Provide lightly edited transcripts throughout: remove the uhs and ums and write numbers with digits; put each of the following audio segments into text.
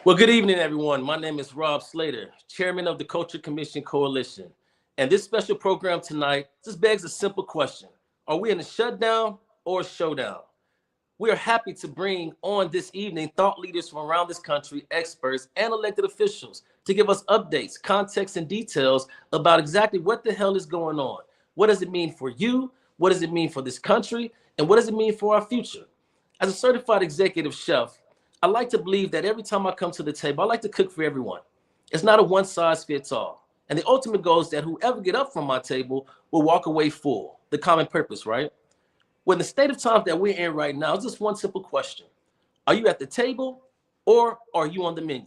Well, good evening, everyone. My name is Rob Slater, Chairman of the Culture Commission Coalition. And this special program tonight just begs a simple question. Are we in a shutdown or a showdown? We are happy to bring on this evening thought leaders from around this country, experts, and elected officials to give us updates, context, and details about exactly what the hell is going on. What does it mean for you? What does it mean for this country? And what does it mean for our future? As a certified executive chef, I like to believe that every time I come to the table, I like to cook for everyone. It's not a one size fits all. And the ultimate goal is that whoever get up from my table will walk away full. The common purpose, right? Well, the state of time that we're in right now is just one simple question. Are you at the table or are you on the menu?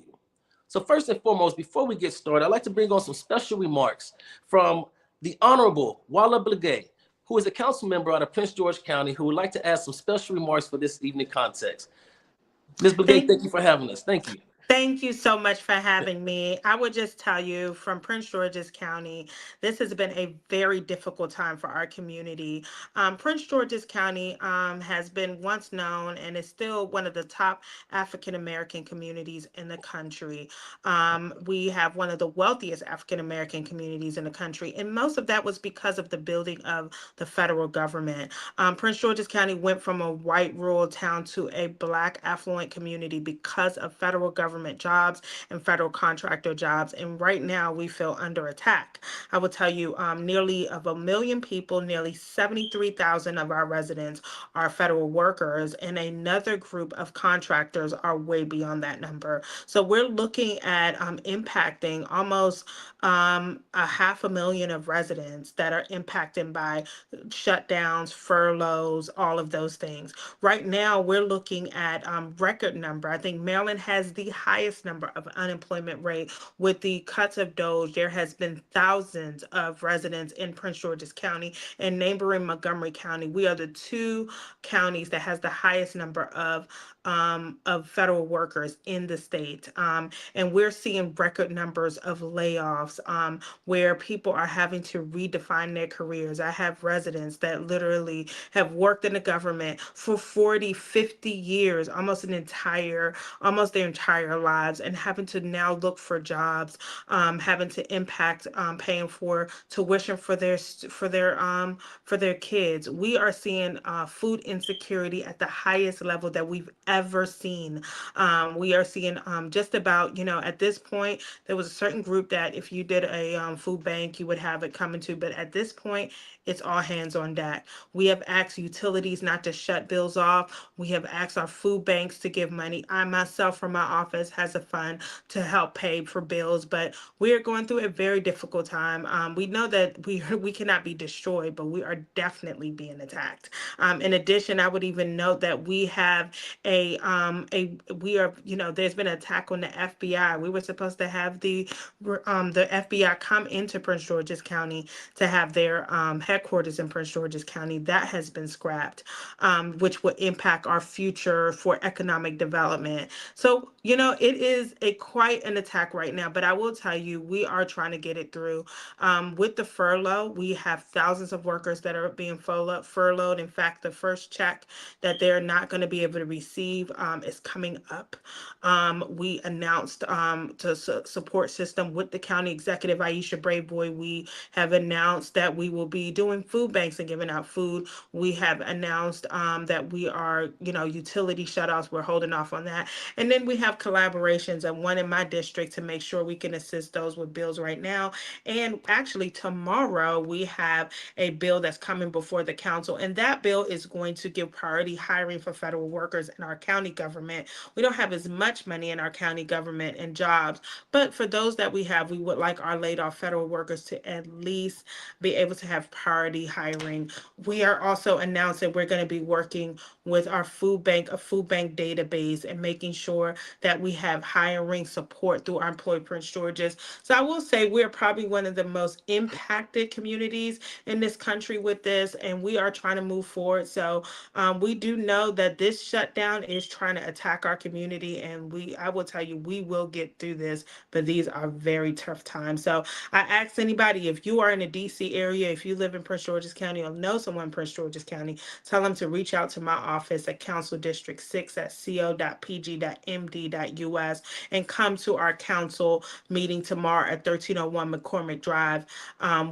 So first and foremost, before we get started, I'd like to bring on some special remarks from the Honorable Walla Blegay, who is a council member out of Prince George County, who would like to add some special remarks for this evening context. Ms. Blegay, thank you for having us. Thank you. Thank you so much for having me. I would just tell you from Prince George's County, this has been a very difficult time for our community. Prince George's County has been once known and is still one of the top African American communities in the country. We have one of the wealthiest African American communities in the country, and most of that was because of the building of the federal government. Prince George's County went from a white rural town to a Black affluent community because of federal government jobs and federal contractor jobs. And right now we feel under attack. I will tell you, nearly of 1 million people, nearly 73,000 of our residents are federal workers, and another group of contractors are way beyond that number. So we're looking at impacting almost 500,000 of residents that are impacted by shutdowns, furloughs, all of those things. Right now, we're looking at record number. I think Maryland has the highest number of unemployment rate. With the cuts of DOGE, there has been thousands of residents in Prince George's County and neighboring Montgomery County. We are the two counties that has the highest number of federal workers in the state. And we're seeing record numbers of layoffs where people are having to redefine their careers. I have residents that literally have worked in the government for 40, 50 years, almost their entire lives, and having to now look for jobs, having to impact paying for tuition for their kids. We are seeing food insecurity at the highest level that we've ever seen. We are seeing just about, at this point, there was a certain group that if you did a food bank, you would have it coming to, but at this point, it's all hands on deck. We have asked utilities not to shut bills off. We have asked our food banks to give money. I myself from my office has a fund to help pay for bills, but we are going through a very difficult time. We know that we cannot be destroyed, but we are definitely being attacked. In addition, I would even note that we have there's been an attack on the FBI. We were supposed to have the FBI come into Prince George's County to have their headquarters in Prince George's County. That has been scrapped, which would impact our future for economic development. So, it is quite an attack right now, but I will tell you, we are trying to get it through. With the furlough, we have thousands of workers that are being furloughed. In fact, the first check that they're not going to be able to receive is coming up. We announced to support system with the county executive, Aisha Braveboy. We have announced that we will be doing food banks and giving out food. We have announced that we are, utility shutoffs. We're holding off on that. And then we have collaborations, and one in my district to make sure we can assist those with bills right now. And actually tomorrow we have a bill that's coming before the council, and that bill is going to give priority hiring for federal workers in our county government. We don't have as much money in our county government and jobs, but for those that we have, we would like our laid off federal workers to at least be able to have priority hiring. We are also announcing we're going to be working with our food bank, a food bank database, and making sure that we have hiring support through our Employed Prince George's. So I will say we're probably one of the most impacted communities in this country with this, and we are trying to move forward. So we do know that this shutdown is trying to attack our community, and I will tell you, we will get through this, but these are very tough times. So I ask anybody, if you are in the DC area, if you live in Prince George's County or know someone in Prince George's County, tell them to reach out to my office at Council District 6 at co.pg.md.us. shutdown.us, and come to our council meeting tomorrow at 1301 McCormick Drive,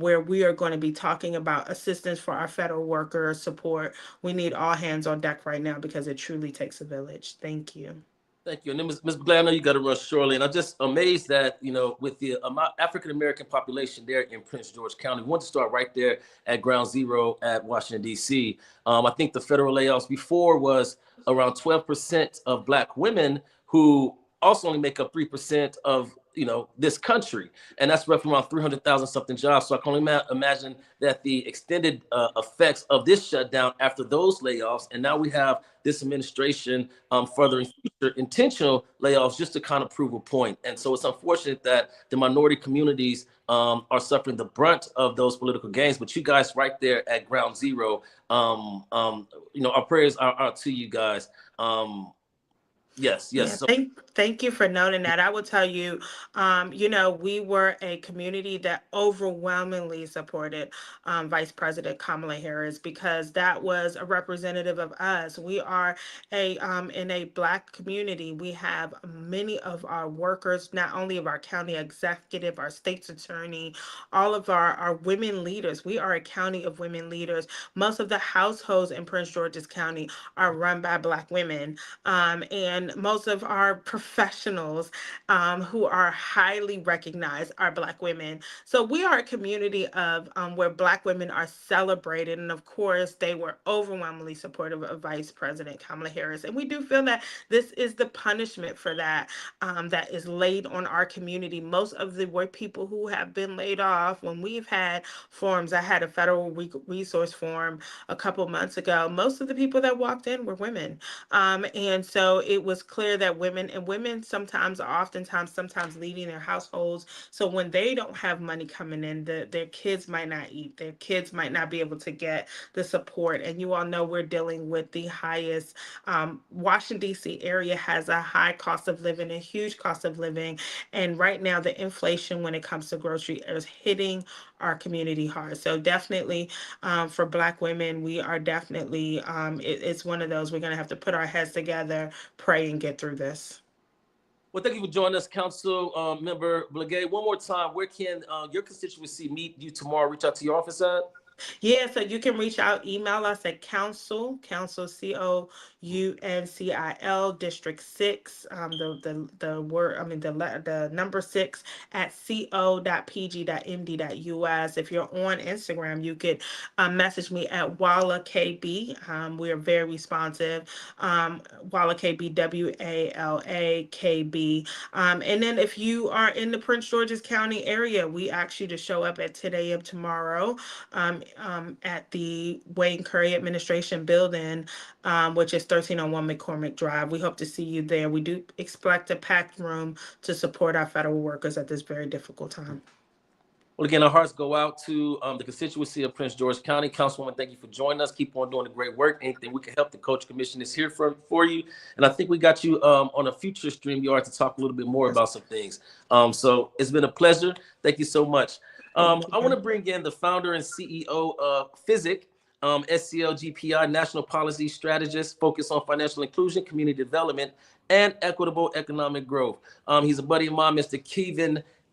where we are going to be talking about assistance for our federal workers, support. We need all hands on deck right now because it truly takes a village. Thank you. Thank you. And then, Ms. Blegay, I know you got to run shortly, and I'm just amazed that, with the African-American population there in Prince George County, we want to start right there at ground zero at Washington, D.C. I think the federal layoffs before was around 12% of Black women, who also only make up 3% of this country, and that's roughly around 300,000 something jobs. So I can only imagine that the extended effects of this shutdown after those layoffs, and now we have this administration furthering future intentional layoffs just to kind of prove a point. And so it's unfortunate that the minority communities are suffering the brunt of those political gains. But you guys right there at ground zero, our prayers are to you guys. Yes. Yeah, So thank you for noting that. I will tell you, we were a community that overwhelmingly supported Vice President Kamala Harris because that was a representative of us. We are in a Black community. We have many of our workers, not only of our county executive, our state's attorney, all of our women leaders. We are a county of women leaders. Most of the households in Prince George's County are run by Black women. And most of our professionals who are highly recognized are Black women. So we are a community of where Black women are celebrated. And of course, they were overwhelmingly supportive of Vice President Kamala Harris. And we do feel that this is the punishment for that that is laid on our community. Most of the work people who have been laid off, when we've had forums, I had a federal resource forum a couple months ago, most of the people that walked in were women. And so it was clear that women sometimes are sometimes leading their households. So when they don't have money coming in, their kids might not eat, their kids might not be able to get the support. And you all know we're dealing with the highest, Washington, D.C. area has a high cost of living, a huge cost of living. And right now the inflation when it comes to grocery is hitting our community hard. So definitely for Black women, we are definitely, it's one of those, we're going to have to put our heads together, pray, and get through this. Well, thank you for joining us, Council Member Blegay. One more time, where can your constituency meet you tomorrow? Reach out to your office at? Yeah, so you can reach out, email us at council COUNCIL District 6, the number 6 at co.pg.md.us. If you're on Instagram, you could message me at Walla KB. We are very responsive. Walla KB, WALA KB. And then if you are in the Prince George's County area, we ask you to show up at 10 a.m. tomorrow. At the Wayne Curry Administration Building, which is 1301 McCormick Drive. We hope to see you there. We do expect a packed room to support our federal workers at this very difficult time. Well, again, our hearts go out to the constituency of Prince George County. Councilwoman, thank you for joining us. Keep on doing the great work. Anything we can help, the Coach Commission is here for you. And I think we got you on a future StreamYard to talk a little bit more about some things. So it's been a pleasure. Thank you so much. I want to bring in the founder and CEO of FSIC, SCL-GPI, National Policy Strategist, focused on financial inclusion, community development, and equitable economic growth. He's a buddy of mine, Mr.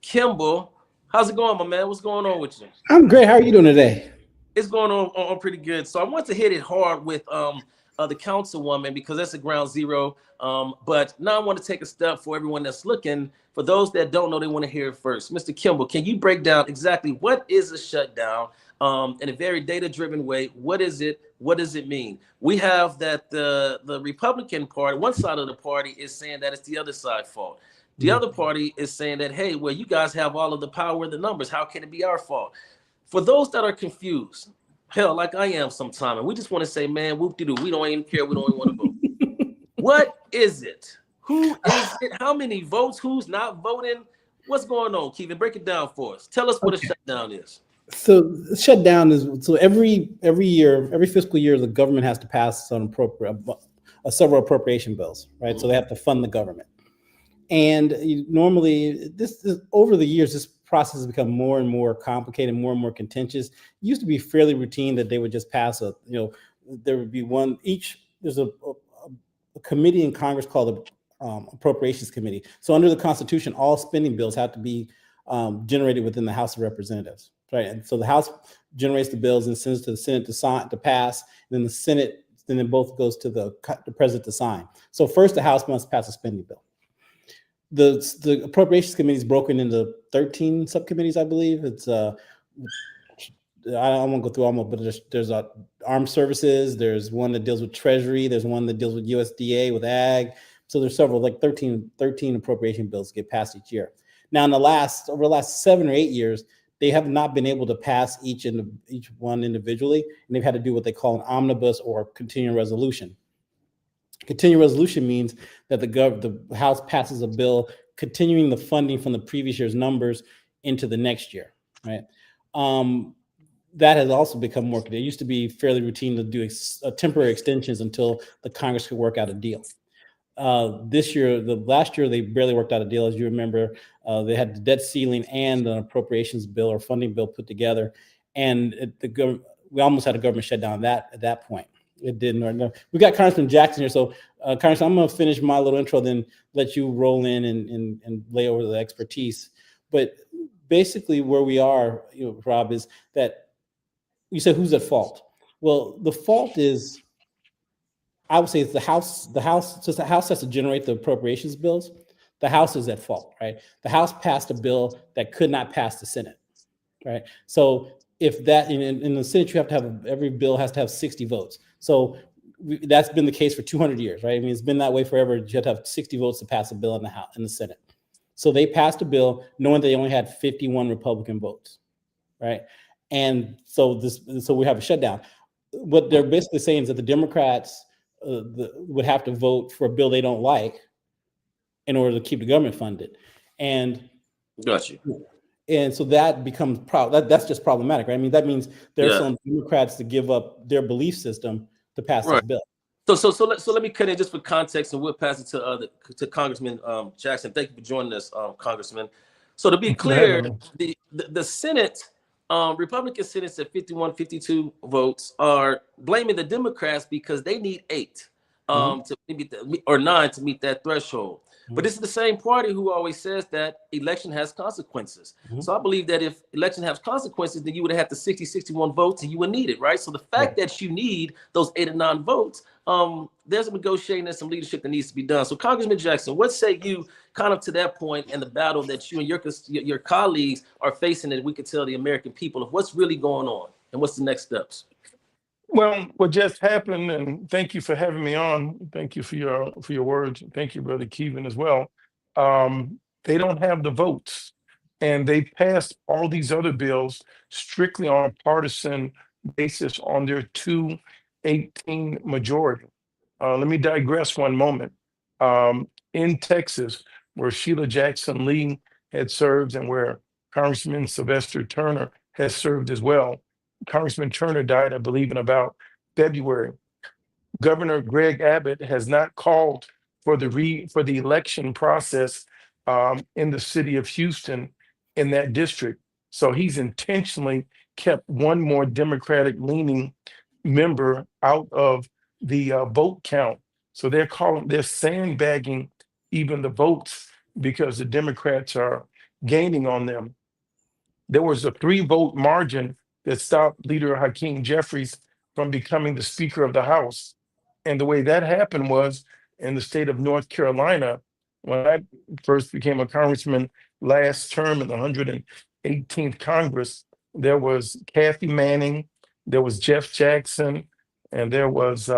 Kimble. How's it going, my man? What's going on with you? I'm great. How are you doing today? It's going on pretty good. So I want to hit it hard with the Councilwoman because that's a ground zero. But now I want to take a step for everyone that's looking. For those that don't know, they want to hear it first. Mr. Kimble, can you break down exactly what is a shutdown in a very data-driven way? What is it? What does it mean? We have that the Republican Party, one side of the party is saying that it's the other side's fault. The other party is saying that, hey, well, you guys have all of the power and the numbers. How can it be our fault? For those that are confused, hell, like I am sometimes, and we just want to say, man, whoop-de-doo, we don't even care. We don't even want to vote. What is it? Who is it? How many votes? Who's not voting? What's going on, Kevin? Break it down for us. Tell us what a shutdown is. So the shutdown is every year, every fiscal year, the government has to pass several appropriation bills, right? Mm-hmm. So they have to fund the government. And normally, this is, over the years, this process has become more and more complicated, more and more contentious. It used to be fairly routine that they would just pass there would be there's a committee in Congress called the Appropriations Committee. So under the Constitution, all spending bills have to be generated within the House of Representatives, right? And so the House generates the bills and sends to the Senate to pass, and then the Senate, then it both goes to the president to sign. So first, the House must pass a spending bill. The Appropriations Committee is broken into 13 subcommittees, I believe. It's I won't go through all of them, but there's armed services. There's one that deals with Treasury. There's one that deals with USDA, with ag. So there's several, like 13 appropriation bills get passed each year. Now, over the last 7 or 8 years, they have not been able to pass each one individually, and they've had to do what they call an omnibus or continuing resolution. Continuing resolution means that the House passes a bill continuing the funding from the previous year's numbers into the next year, right? That has also become more. It used to be fairly routine to do temporary extensions until the Congress could work out a deal. Last year, they barely worked out a deal. As you remember, they had the debt ceiling and an appropriations bill or funding bill put together, and we almost had a government shutdown at that point. It didn't. No. We got Congressman Jackson here, so Congressman, I'm going to finish my little intro, then let you roll in and lay over the expertise. But basically, where we are, Rob, is that you said who's at fault? Well, the fault is, I would say, it's the House. Since the House has to generate the appropriations bills, the House is at fault, right? The House passed a bill that could not pass the Senate, right? So if that in the Senate, every bill has to have 60 votes. So that's been the case for 200 years, right? I mean, it's been that way forever. You have to have 60 votes to pass a bill in the Senate. So they passed a bill knowing they only had 51 Republican votes, right? And so we have a shutdown. What they're basically saying is that the Democrats would have to vote for a bill they don't like in order to keep the government funded. And got you. And so that becomes that's just problematic, right? I mean, that means there's some Democrats to give up their belief system to pass this bill. So let me cut in just for context, and we'll pass it to Congressman Jackson. Thank you for joining us, Congressman. So to be clear, the Senate, Republican Senate at 52 votes are blaming the Democrats because they need 8 to meet or 9 to meet that threshold. But this is the same party who always says that election has consequences. So I believe that if election has consequences, then you would have the 61 votes and you would need it, right? So the fact that you need those 8 or 9 votes, there's some negotiating and some leadership that needs to be done. So Congressman Jackson, what say you kind of to that point and the battle that you and your colleagues are facing that we could tell the American people of what's really going on and what's the next steps? Well, what just happened, and thank you for having me on. Thank you for your words. Thank you, Brother Keevan, as well. They don't have the votes, and they passed all these other bills strictly on a partisan basis on their 218 majority. Let me digress one moment. In Texas, where Sheila Jackson Lee had served and where Congressman Sylvester Turner has served as well, Congressman Turner died, I believe, in about February. Governor Greg Abbott has not called for the election process in the city of Houston in that district. So he's intentionally kept one more Democratic-leaning member out of the vote count. So they're sandbagging even the votes because the Democrats are gaining on them. There was a 3-vote margin that stopped Leader Hakeem Jeffries from becoming the Speaker of the House. And the way that happened was in the state of North Carolina, when I first became a congressman last term in the 118th Congress, there was Kathy Manning, there was Jeff Jackson, and there was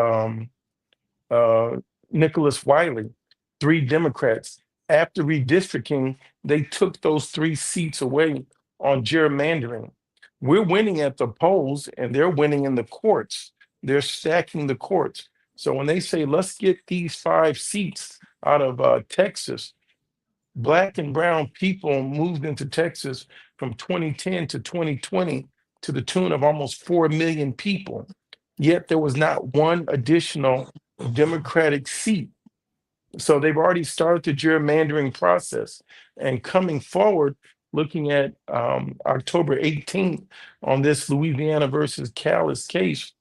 Nicholas Wiley, 3 Democrats. After redistricting, they took those 3 seats away on gerrymandering. We're winning at the polls and they're winning in the courts. They're stacking the courts. So when they say, let's get these 5 seats out of Texas, Black and brown people moved into Texas from 2010 to 2020 to the tune of almost 4 million people. Yet there was not one additional Democratic seat. So they've already started the gerrymandering process. And coming forward, looking at October 18th on this Louisiana versus Callis case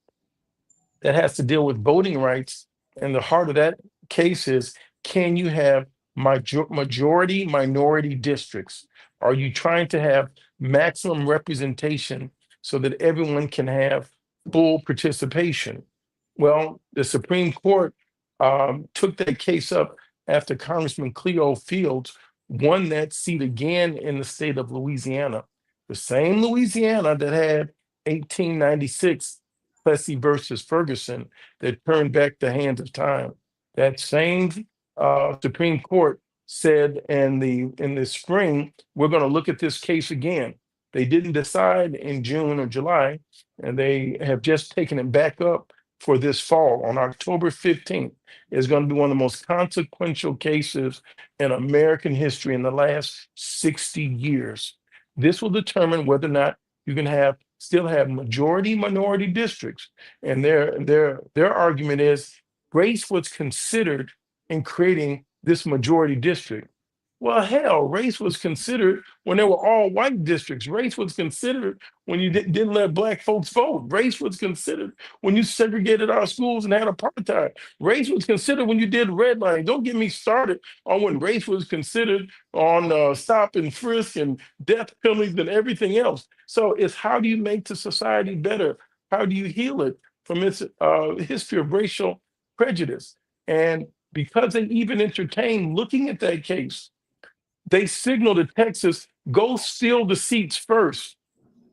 that has to deal with voting rights. And the heart of that case is can you have majority minority districts? Are you trying to have maximum representation so that everyone can have full participation? Well, the Supreme Court took that case up after Congressman Cleo Fields won that seat again in the state of Louisiana. The same Louisiana that had 1896 Plessy versus Ferguson that turned back the hands of time. That same Supreme Court said in the spring, we're going to look at this case again. They didn't decide in June or July, and they have just taken it back up for this fall. On October 15th is going to be one of the most consequential cases in American history in the last 60 years. This will determine whether or not you can still have majority minority districts. And their argument is race was considered in creating this majority district. Well, hell, race was considered when there were all white districts. Race was considered when you didn't let Black folks vote. Race was considered when you segregated our schools and had apartheid. Race was considered when you did redlining. Don't get me started on when race was considered on stop and frisk and death penalties and everything else. So it's how do you make the society better? How do you heal it from its history of racial prejudice? And because they even entertained looking at that case, they signal to Texas, go steal the seats first.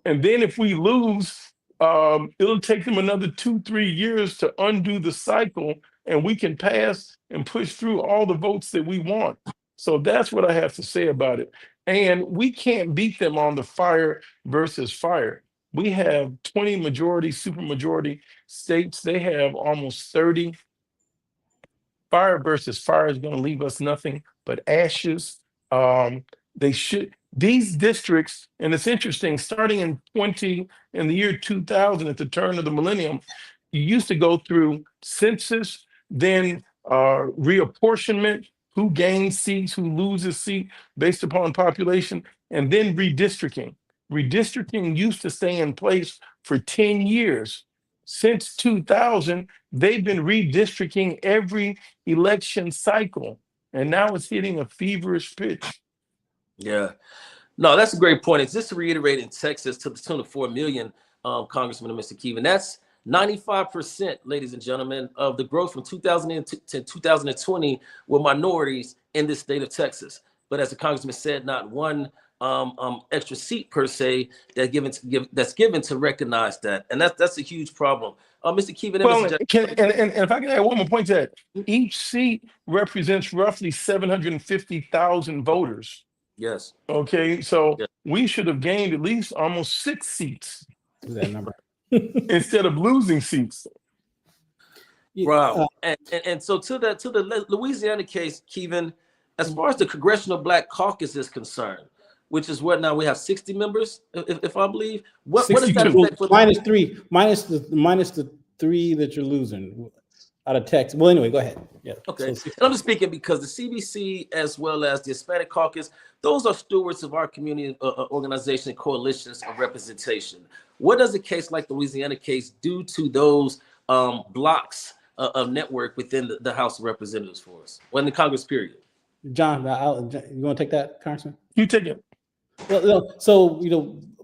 And then if we lose, it'll take them another 2-3 years to undo the cycle, and we can pass and push through all the votes that we want. So that's what I have to say about it. And we can't beat them on the fire versus fire. We have 20 majority, supermajority states. They have almost 30. Fire versus fire is going to leave us nothing but ashes. These districts, and it's interesting, starting in the year 2000, at the turn of the millennium, you used to go through census, then reapportionment, who gains seats, who loses seat based upon population, and then redistricting. Redistricting used to stay in place for 10 years. Since 2000, they've been redistricting every election cycle, and now it's hitting a feverish pitch. Yeah, no, that's a great point. It's just to reiterate, in Texas, to the tune of 4 million, Congressman and Mr. Keevan, that's 95%, ladies and gentlemen, of the growth from 2000 to 2020 were minorities in this state of Texas. But as the Congressman said, not one extra seat per se that's given to recognize that, and that's a huge problem. Mr. Keevan, well, and if I can add one more point to that, each seat represents roughly 750,000 voters. Yes. Okay, so we should have gained at least almost 6 seats. That number. Instead of losing seats. Wow. And so to the Louisiana case, Keevan, as far as the Congressional Black Caucus is concerned, which is what now we have 60 members, if I believe. What does that affect for minus the 3 that you're losing out of Texas? Well, anyway, go ahead. Yeah. Okay. So, and I'm just speaking because the CBC as well as the Hispanic Caucus, those are stewards of our community organization coalitions of representation. What does a case like the Louisiana case do to those blocks of network within the House of Representatives for us, or in the Congress period? John, you want to take that, Congressman? You take it. Well, so,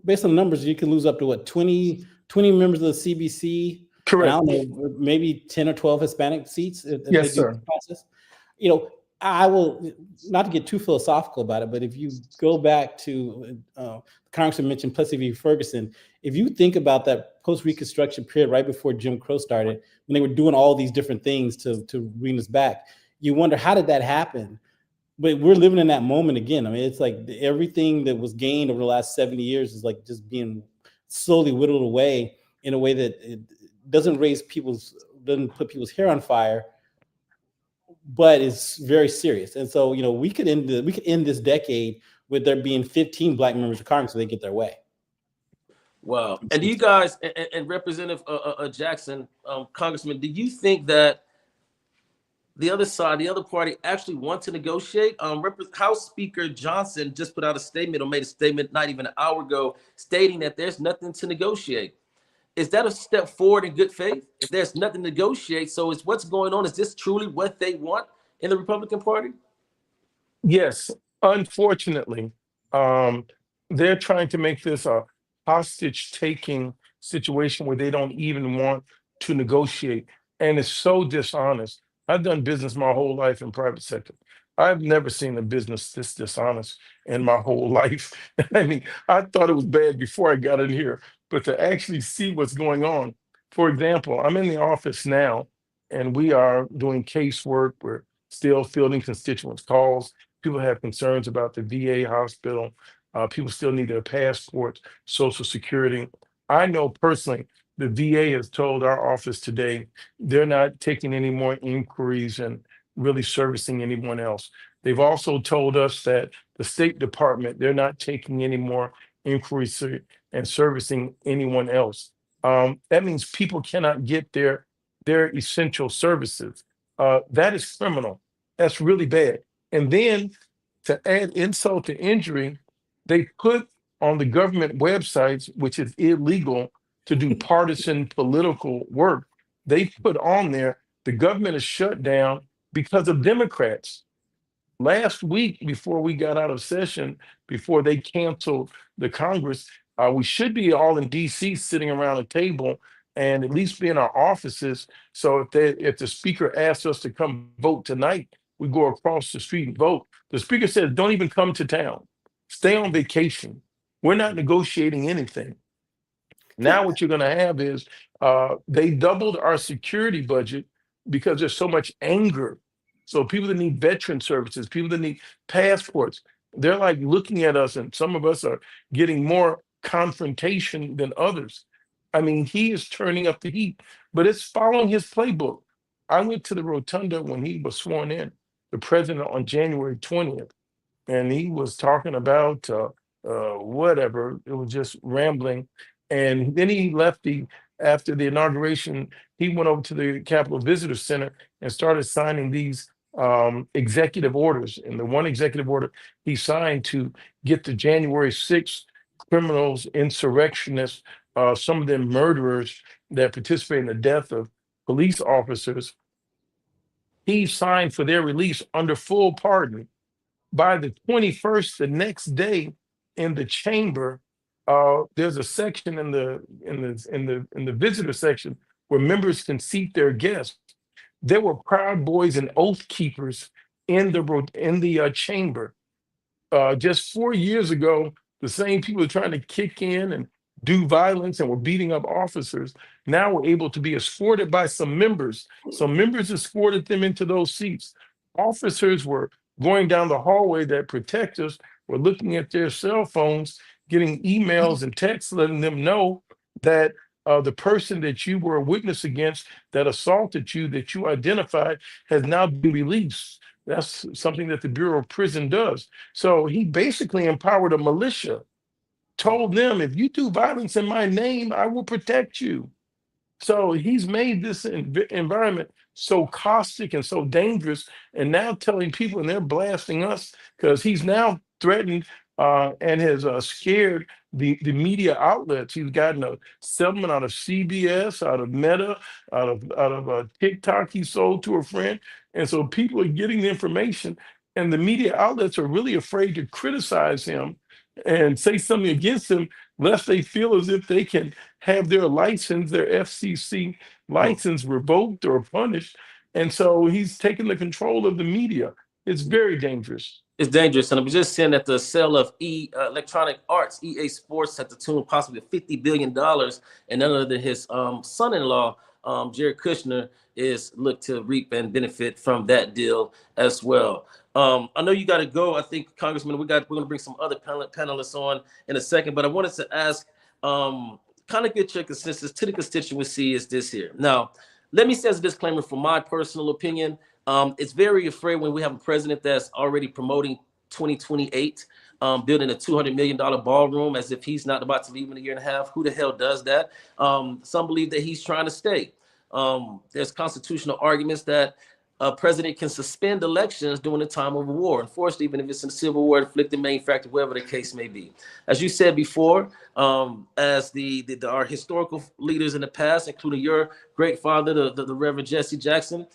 based on the numbers, you can lose up to what, 20 members of the CBC. Correct. I don't know, maybe 10 or 12 Hispanic seats. Yes, sir. I will, not to get too philosophical about it, but if you go back to Congressman mentioned Plessy v. Ferguson, if you think about that post-Reconstruction period right before Jim Crow started, when they were doing all these different things to bring us back, you wonder, how did that happen? But we're living in that moment again. I mean, it's like everything that was gained over the last 70 years is like just being slowly whittled away in a way that it doesn't put people's hair on fire, but it's very serious. And so, we could end this decade with there being 15 Black members of Congress so they get their way. Wow. And do you guys, and Representative Jackson, Congressman, do you think that the other side, the other party, actually want to negotiate? House Speaker Johnson just put out a statement, or made a statement not even an hour ago, stating that there's nothing to negotiate. Is that a step forward in good faith? If there's nothing to negotiate, so it's what's going on. Is this truly what they want? in the Republican Party? Yes, unfortunately, um, they're trying to make this a hostage-taking situation where they don't even want to negotiate, and it's so dishonest. I've done business my whole life in private sector. I've never seen a business this dishonest in my whole life. I mean, I thought it was bad before I got in here, but to actually see what's going on. For example, I'm in the office now, and we are doing casework. We're still fielding constituents' calls. People have concerns about the VA hospital. People still need their passports, Social Security. I know personally, the VA has told our office today they're not taking any more inquiries and really servicing anyone else. They've also told us that the State Department, they're not taking any more inquiries and servicing anyone else. That means people cannot get their essential services. That is criminal. That's really bad. And then to add insult to injury, they put on the government websites, which is illegal to do partisan political work, they put on there the government is shut down because of Democrats. Last week, before we got out of session, before they canceled the Congress, we should be all in DC sitting around a table and at least be in our offices. So if the speaker asks us to come vote tonight, we go across the street and vote. The speaker says, don't even come to town. Stay on vacation. We're not negotiating anything. Now what you're going to have is they doubled our security budget because there's so much anger. So people that need veteran services, people that need passports, they're like looking at us, and some of us are getting more confrontation than others. I mean, he is turning up the heat, but it's following his playbook. I went to the rotunda when he was sworn in, the president, on January 20th, and he was talking about whatever. It was just rambling. And then he left after the inauguration, he went over to the Capitol Visitor Center and started signing these executive orders. And the one executive order he signed to get the January 6th criminals, insurrectionists, some of them murderers that participate in the death of police officers, he signed for their release under full pardon. By the 21st, the next day, in the chamber, there's a section in the visitor section where members can seat their guests. There were Proud Boys and Oath Keepers in the chamber. Just 4 years ago, the same people are trying to kick in and do violence and were beating up officers. Now we're able to be escorted by some members. Some members escorted them into those seats. Officers were going down the hallway that protect us, were looking at their cell phones, getting emails and texts letting them know that the person that you were a witness against that assaulted you, that you identified, has now been released. That's something that the Bureau of Prison does. So he basically empowered a militia, told them, if you do violence in my name, I will protect you. So he's made this environment so caustic and so dangerous, and now telling people, and they're blasting us because he's now threatened and has scared the media outlets. He's gotten a settlement out of CBS, out of Meta, out of TikTok he sold to a friend. And so people are getting the information, and the media outlets are really afraid to criticize him and say something against him, lest they feel as if they can have their license, their FCC license revoked or punished. And so he's taking the control of the media. It's very dangerous. It's dangerous. And I'm just saying that the sale of Electronic Arts, EA Sports, at the tune of possibly $50 billion, and none other than his son-in-law, Jared Kushner, is looked to reap and benefit from that deal as well. I know you got to go. I think, Congressman, we're going to bring some other panelists on in a second, but I wanted to ask, kind of get your consensus to the constituency is this here. Now, let me say as a disclaimer from my personal opinion, it's very afraid when we have a president that's already promoting 2028, building a $200 million ballroom as if he's not about to leave in a year and a half. Who the hell does that? Some believe that he's trying to stay. There's constitutional arguments that a president can suspend elections during the time of a war, unfortunately, even if it's a civil war, inflicted, manufactured, whatever the case may be. As you said before, as our historical leaders in the past, including your great father, the Reverend Jesse Jackson,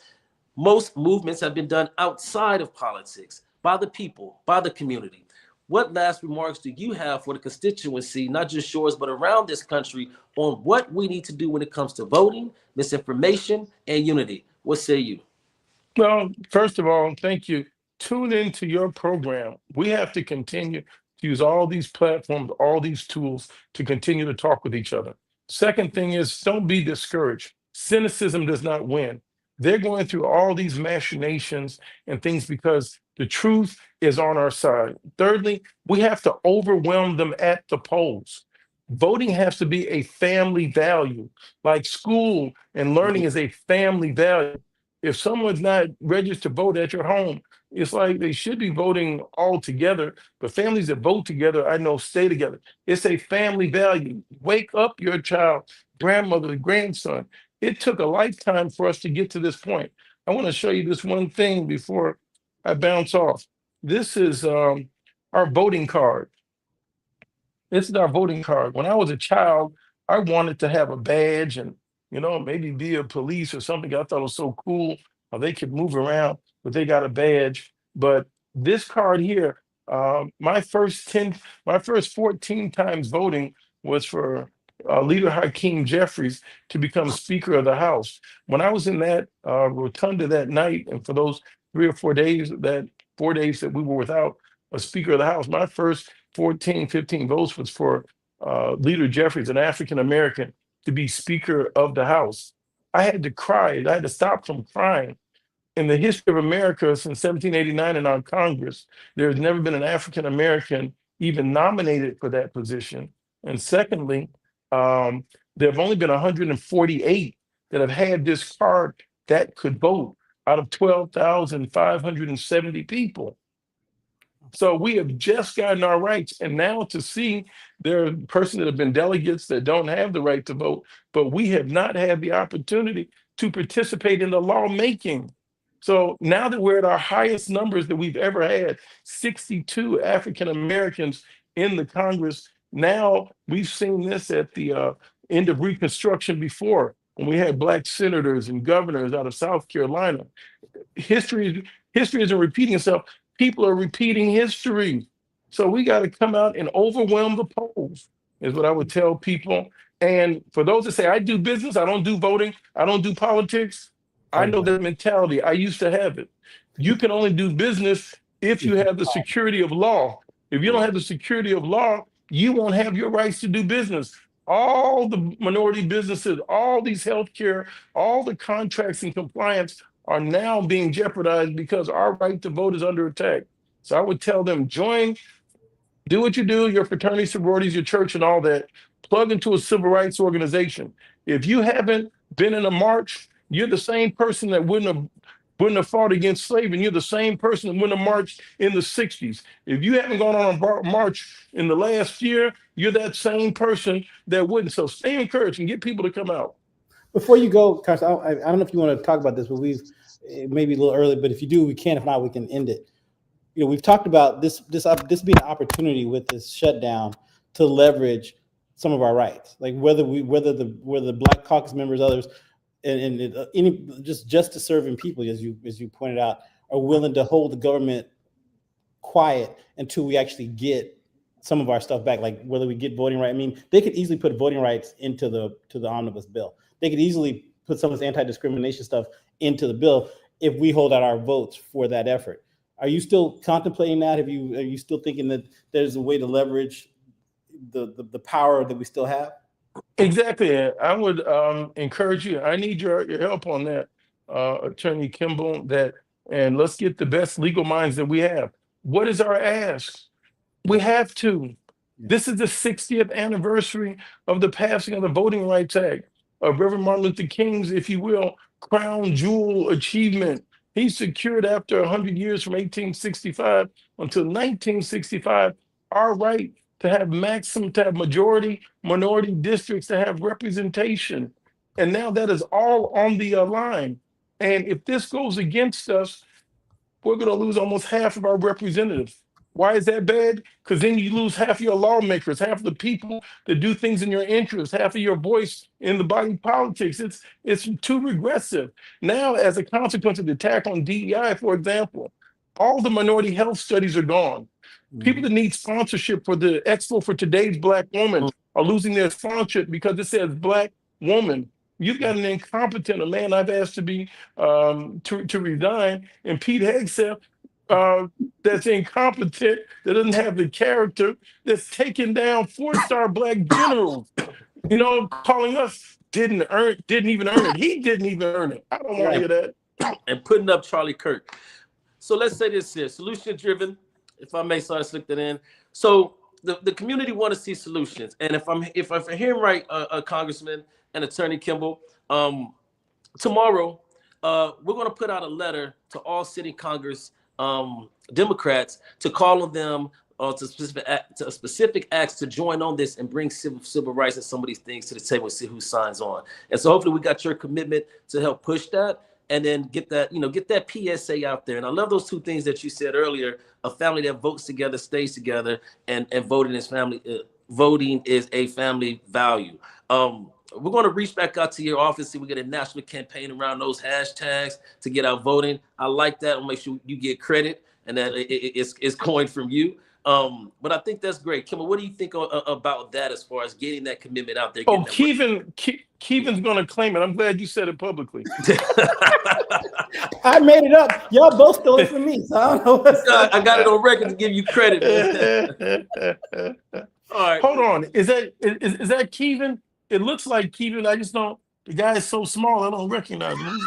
Most movements have been done outside of politics, by the people, by the community. What last remarks do you have for the constituency, not just yours, but around this country, on what we need to do when it comes to voting, misinformation, and unity? What say you? Well, first of all, thank you. Tune into your program. We have to continue to use all these platforms, all these tools to continue to talk with each other. Second thing is, don't be discouraged. Cynicism does not win. They're going through all these machinations and things because the truth is on our side. Thirdly, we have to overwhelm them at the polls. Voting has to be a family value, like school and learning is a family value. If someone's not registered to vote at your home, it's like they should be voting all together. But families that vote together, I know, stay together. It's a family value. Wake up your child, grandmother, grandson. It took a lifetime for us to get to this point. I want to show you this one thing before I bounce off. This is our voting card. This is our voting card. When I was a child, I wanted to have a badge and, maybe be a police or something. I thought it was so cool how they could move around, but they got a badge. But this card here, my first 14 times voting was for Leader Hakeem Jeffries to become Speaker of the House. When I was in that rotunda that night, and for those 4 days that we were without a Speaker of the House, my first 14, 15 votes was for Leader Jeffries, an African American, to be Speaker of the House. I had to cry. I had to stop from crying. In the history of America since 1789 in our Congress, there's never been an African American even nominated for that position. And secondly, there have only been 148 that have had this card that could vote out of 12,570 people. So we have just gotten our rights. And now to see there are persons that have been delegates that don't have the right to vote, but we have not had the opportunity to participate in the lawmaking. So now that we're at our highest numbers that we've ever had, 62 African Americans in the Congress. Now we've seen this at the end of Reconstruction before, when we had Black senators and governors out of South Carolina. History isn't repeating itself. People are repeating history. So we got to come out and overwhelm the polls, is what I would tell people. And for those that say, I do business, I don't do voting, I don't do politics, I know that mentality. I used to have it. You can only do business if you have the security of law. If you don't have the security of law, you won't have your rights to do business. All the minority businesses, all these healthcare, all the contracts and compliance are now being jeopardized because our right to vote is under attack. So I would tell them, join, do what you do, your fraternity, sororities, your church, and all that. Plug into a civil rights organization. If you haven't been in a march, you're the same person that wouldn't have fought against slavery. And you're the same person that wouldn't have marched in the 60s. If you haven't gone on a march in the last year, you're that same person that wouldn't. So stay encouraged and get people to come out. Before you go, Carson, I don't know if you want to talk about this, but it may be a little early, but if you do, we can. If not, we can end it. We've talked about this being an opportunity with this shutdown to leverage some of our rights, like whether the Black Caucus members, others, and any just serving people, as you pointed out, are willing to hold the government quiet until we actually get some of our stuff back, like whether we get voting rights. I mean, they could easily put voting rights into the omnibus bill. They could easily put some of this anti-discrimination stuff into the bill if we hold out our votes for that effort. Are you still contemplating that? Are you still thinking that there's a way to leverage the power that we still have? Exactly. I would encourage you. I need your help on that, Attorney Kimble. And let's get the best legal minds that we have. What is our ask? We have to. This is the 60th anniversary of the passing of the Voting Rights Act, of Reverend Martin Luther King's, if you will, crown jewel achievement. He secured, after 100 years from 1865 until 1965, our right to have majority minority districts, to have representation. And now that is all on the line. And if this goes against us, we're going to lose almost half of our representatives. Why is that bad? Because then you lose half your lawmakers, half the people that do things in your interest, half of your voice in the body politics. It's too regressive. Now, as a consequence of the attack on DEI, for example, all the minority health studies are gone. People that need sponsorship for the Expo for Today's Black Woman are losing their sponsorship because it says Black woman. You've got an incompetent, a man I've asked to be to resign, and Pete Hegseth, that's incompetent, that doesn't have the character, that's taking down 4-star Black generals, calling us didn't even earn it. He didn't even earn it. I don't want to hear that. And putting up Charlie Kirk. So let's say this here, solution driven, if I may sort of slip that in. So the community want to see solutions. And if I'm hearing right, Congressman and Attorney Kimble, tomorrow we're going to put out a letter to all city Congress Democrats to call on them to specific acts to join on this and bring civil rights and some of these things to the table and see who signs on. And so hopefully we got your commitment to help push that and then get that PSA out there. And I love those two things that you said earlier: a family that votes together stays together, and voting is family. Voting is a family value. We're going to reach back out to your office, see we get a national campaign around those hashtags to get out voting. I like that. I'll make sure you get credit and that it's coined from you. But I think that's great. Kimble, what do you think about that as far as getting that commitment out there? Oh, Keevan's going to claim it. I'm glad you said it publicly. I made it up. Y'all both stole it from me, so I don't know what's I got it on record to give you credit. All right. Hold on. Is that Keevan? It looks like Keevan. I just don't. The guy is so small, I don't recognize him.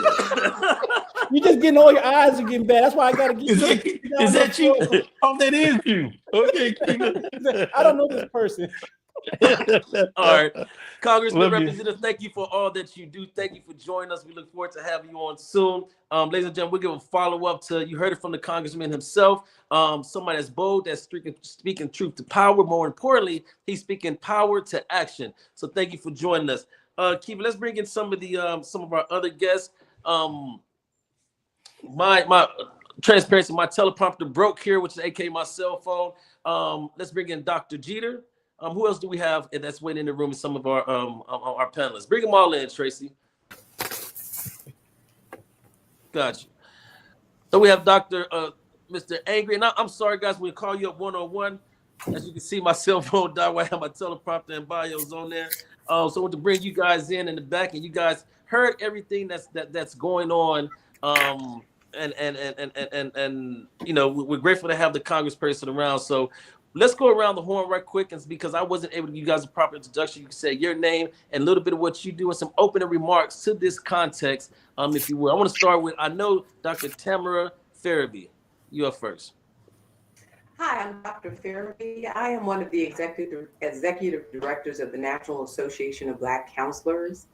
You just getting all your eyes are getting bad. That's why I got to get Is that you? Oh, that is you. Okay, Keevan. I don't know this person. All right. Congressman, Representative, thank you for all that you do. Thank you for joining us. We look forward to having you on soon. Ladies and gentlemen, we'll give a follow-up to, you heard it from the Congressman himself, somebody that's bold, that's speaking truth to power. More importantly, he's speaking power to action. So thank you for joining us. Kiva, let's bring in some of our other guests. My transparency, my teleprompter broke here, which is aka my cell phone. Let's bring in Dr. Jeter. Who else do we have that's waiting in the room with some of our panelists? Bring them all in, Tracy. Gotcha. So we have Dr. Mr. Angry. And I'm sorry, guys, we'll call you up one-on-one. As you can see, my cell phone died while I have my teleprompter and bios on there. So I want to bring you guys in the back, and you guys heard everything that's going on. And we're grateful to have the Congressperson around. So let's go around the horn right quick, and because I wasn't able to give you guys a proper introduction, you can say your name and a little bit of what you do and some opening remarks to this context, if you will. I want to start with, I know Dr. Tamara Ferebee. You up first. Hi, I'm Dr. Ferebee. I am one of the executive directors of the National Association of Black Counselors,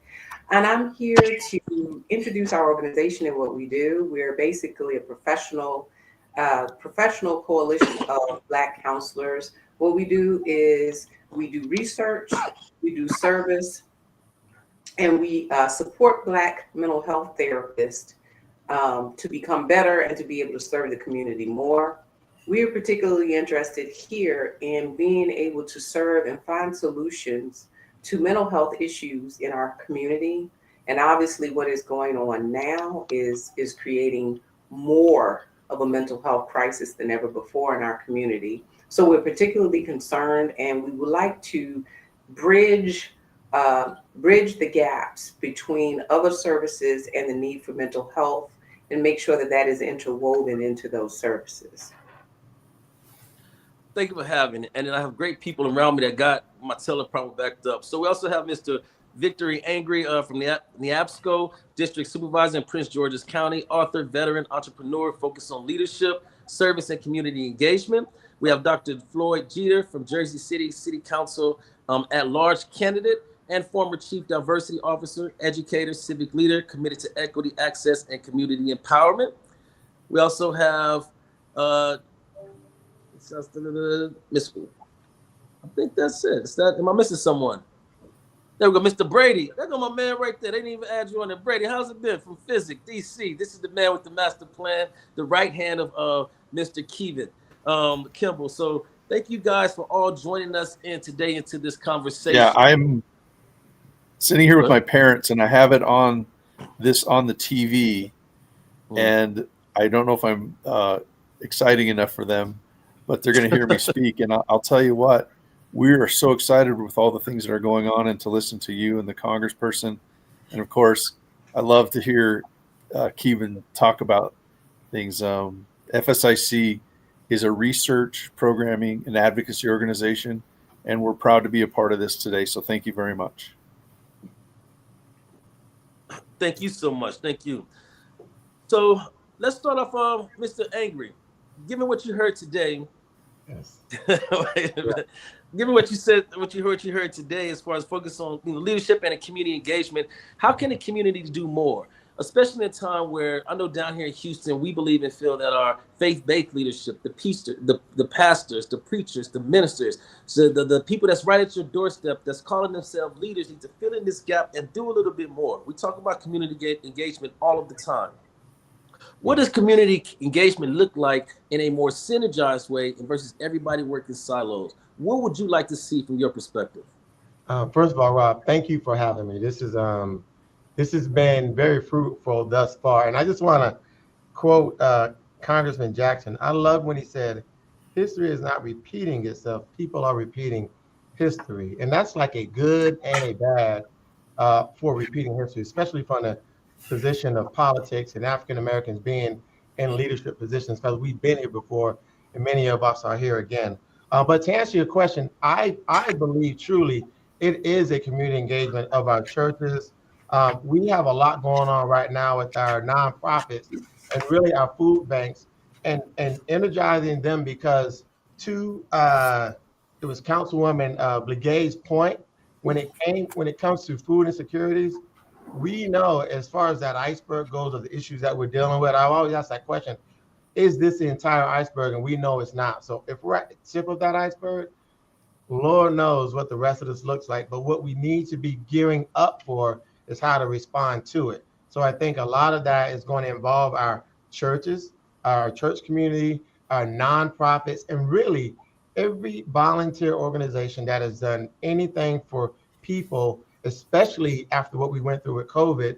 and I'm here to introduce our organization and what we do. We're basically a professional coalition of Black counselors. What we do is we do research, we do service, and we support Black mental health therapists to become better and to be able to serve the community more. We are particularly interested here in being able to serve and find solutions to mental health issues in our community. And obviously what is going on now is creating more of a mental health crisis than ever before in our community. So we're particularly concerned, and we would like to bridge the gaps between other services and the need for mental health, and make sure that that is interwoven into those services. Thank you for having it. And then I have great people around me that got my teleprompter backed up. So we also have Mr. Victory Angry from the Neabsco, District Supervisor in Prince George's County, author, veteran, entrepreneur, focused on leadership, service, and community engagement. We have Dr. Floyd Jeter from Jersey City Council at-large candidate and former Chief Diversity Officer, educator, civic leader, committed to equity, access, and community empowerment. We also have Miss, I think that's it. Am I missing someone? There we go, Mr. Brady. There go my man right there. They didn't even add you on there. Brady, how's it been? From Physic, DC. This is the man with the master plan, the right hand of Mr. Keevan. Kimble. So thank you guys for all joining us in today into this conversation. Yeah, I'm sitting here with my parents, and I have it on the TV, and I don't know if I'm exciting enough for them, but they're going to hear me speak. And I'll tell you what, we are so excited with all the things that are going on, and to listen to you and the congressperson. And of course, I love to hear Kevin talk about things. FSIC is a research, programming, and advocacy organization, and we're proud to be a part of this today. So thank you very much. Thank you so much. Thank you. So let's start off, Mr. Angry. Given what you heard today, Yes. given what you said, what you heard today, as far as focus on leadership and community engagement, how can the community do more? Especially in a time where I know down here in Houston, we believe and feel that our faith-based leadership, the pastors, the preachers, the ministers, so the people that's right at your doorstep, that's calling themselves leaders, need to fill in this gap and do a little bit more. We talk about community engagement all of the time. What does community engagement look like in a more synergized way versus everybody working silos? What would you like to see from your perspective? First of all, Rob, thank you for having me. This has been very fruitful thus far. And I just want to quote Congressman Jackson. I love when he said, history is not repeating itself. People are repeating history. And that's like a good and a bad for repeating history, especially from the position of politics and African Americans being in leadership positions, because we've been here before and many of us are here again. But to answer your question, I believe truly it is a community engagement of our churches. We have a lot going on right now with our nonprofits and really our food banks and energizing them, because it was Councilwoman Blegay's point, when it comes to food insecurities, we know as far as that iceberg goes of the issues that we're dealing with, I always ask that question, is this the entire iceberg? And we know it's not. So if we're at the tip of that iceberg, Lord knows what the rest of this looks like. But what we need to be gearing up for is how to respond to it. So I think a lot of that is going to involve our churches, our church community, our nonprofits, and really every volunteer organization that has done anything for people, especially after what we went through with COVID.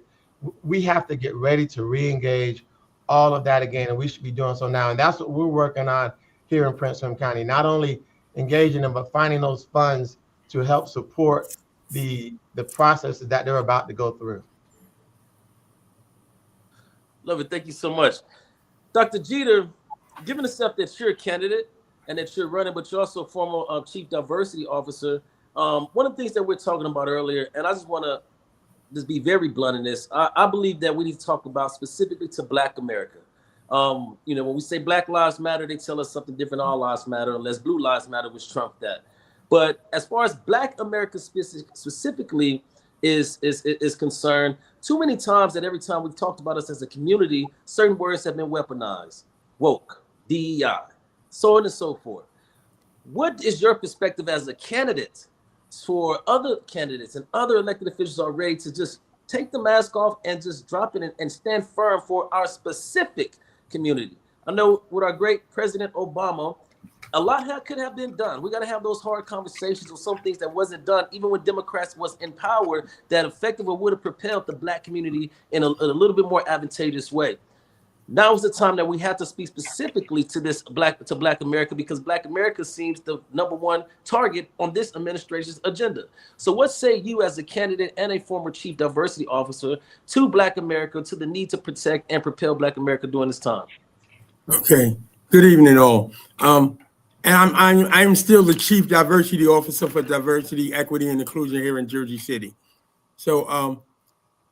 We have to get ready to re-engage all of that again, and we should be doing so now. And that's what we're working on here in Prince William County, not only engaging them, but finding those funds to help support the processes that they're about to go through. Love it. Thank you so much. Dr. Jeter, given the stuff that you're a candidate and that you're running, but you're also a former Chief Diversity Officer, one of the things that we're talking about earlier, and I just want to just be very blunt in this, I believe that we need to talk about specifically to Black America. When we say Black Lives Matter, they tell us something different. All lives matter, unless Blue Lives Matter, which trump that. But as far as Black America specifically is concerned, too many times that every time we've talked about us as a community, certain words have been weaponized: woke, DEI, so on and so forth. What is your perspective as a candidate for other candidates and other elected officials already to just take the mask off and just drop it and stand firm for our specific community? I know with our great President Obama, a lot could have been done. We got to have those hard conversations on some things that wasn't done, even when Democrats was in power, that effectively would have propelled the Black community in a little bit more advantageous way. Now is the time that we have to speak specifically to Black America, because Black America seems the #1 target on this administration's agenda. So what say you as a candidate and a former Chief Diversity Officer to Black America, to the need to protect and propel Black America during this time? Okay. Good evening, all. And I'm still the Chief Diversity Officer for Diversity, Equity, and Inclusion here in Jersey City. So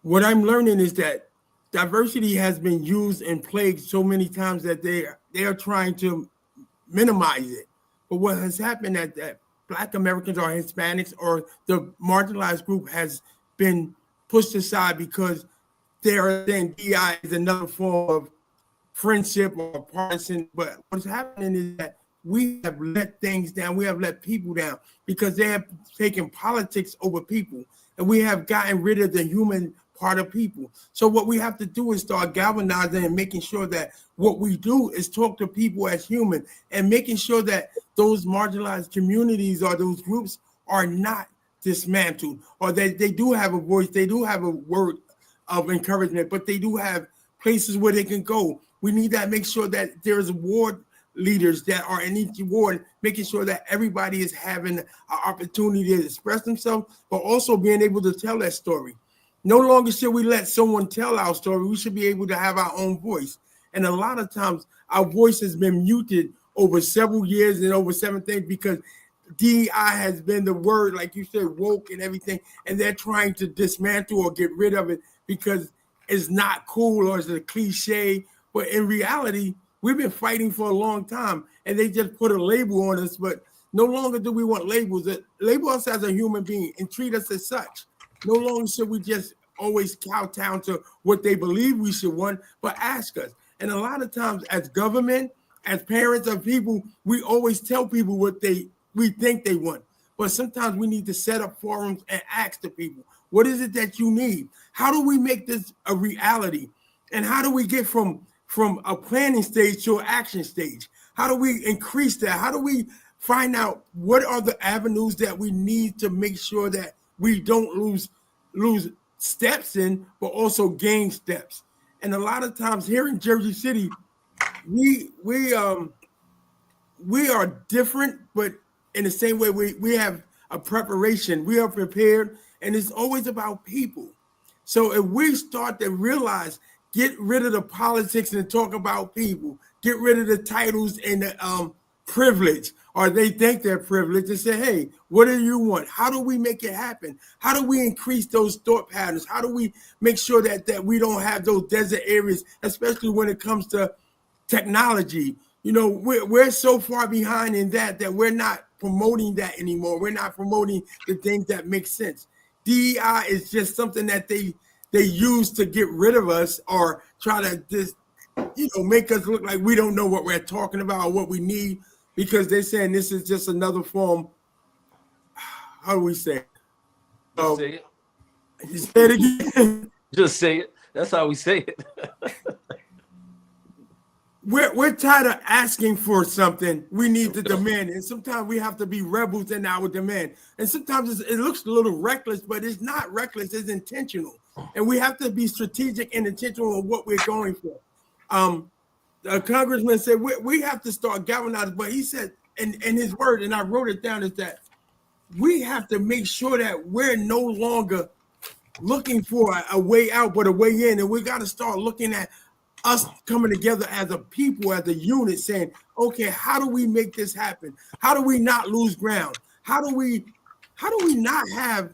what I'm learning is that diversity has been used and plagued so many times that they are trying to minimize it. But what has happened that Black Americans or Hispanics or the marginalized group has been pushed aside, because they are saying DI is another form of friendship or partisan. But what's happening is that we have let things down. We have let people down because they have taken politics over people. And we have gotten rid of the human part of people. So what we have to do is start galvanizing and making sure that what we do is talk to people as human and making sure that those marginalized communities or those groups are not dismantled, or that they do have a voice, they do have a word of encouragement, but they do have places where they can go. We need to make sure that there's ward leaders that are in each ward, making sure that everybody is having an opportunity to express themselves, but also being able to tell that story. No longer should we let someone tell our story. We should be able to have our own voice. And a lot of times our voice has been muted over several years and over seven things because DEI has been the word, like you said, woke and everything, and they're trying to dismantle or get rid of it because it's not cool or it's a cliche. But in reality, we've been fighting for a long time, and they just put a label on us. But no longer do we want labels. Label us as a human being and treat us as such. No longer should we just always kowtow to what they believe we should want, but ask us. And a lot of times, as government, as parents of people, we always tell people what we think they want. But sometimes we need to set up forums and ask the people, what is it that you need? How do we make this a reality? And how do we get from a planning stage to an action stage? How do we increase that? How do we find out what are the avenues that we need to make sure that we don't lose steps in, but also gain steps? And a lot of times here in Jersey City, we are different, but in the same way, we have a preparation. We are prepared, and it's always about people. So if we start to realize, get rid of the politics and talk about people, get rid of the titles and the privilege, or they think they're privileged, and say, hey, what do you want? How do we make it happen? How do we increase those thought patterns? How do we make sure that we don't have those desert areas, especially when it comes to technology? You know, we're so far behind in that we're not promoting that anymore. We're not promoting the things that make sense. DEI is just something that they use to get rid of us or try to just, make us look like we don't know what we're talking about or what we need, because they're saying this is just another form. How do we say it? Say it. You say it again. Just say it. That's how we say it. We're tired of asking for something. We need to demand it. And sometimes we have to be rebels in our demand. And sometimes it looks a little reckless, but it's not reckless. It's intentional. And we have to be strategic and intentional on what we're going for. The Congressman said we have to start galvanizing, but he said, in his word, and I wrote it down, is that we have to make sure that we're no longer looking for a way out, but a way in. And we got to start looking at us coming together as a people, as a unit, saying, okay, how do we make this happen? How do we not lose ground? How do we not have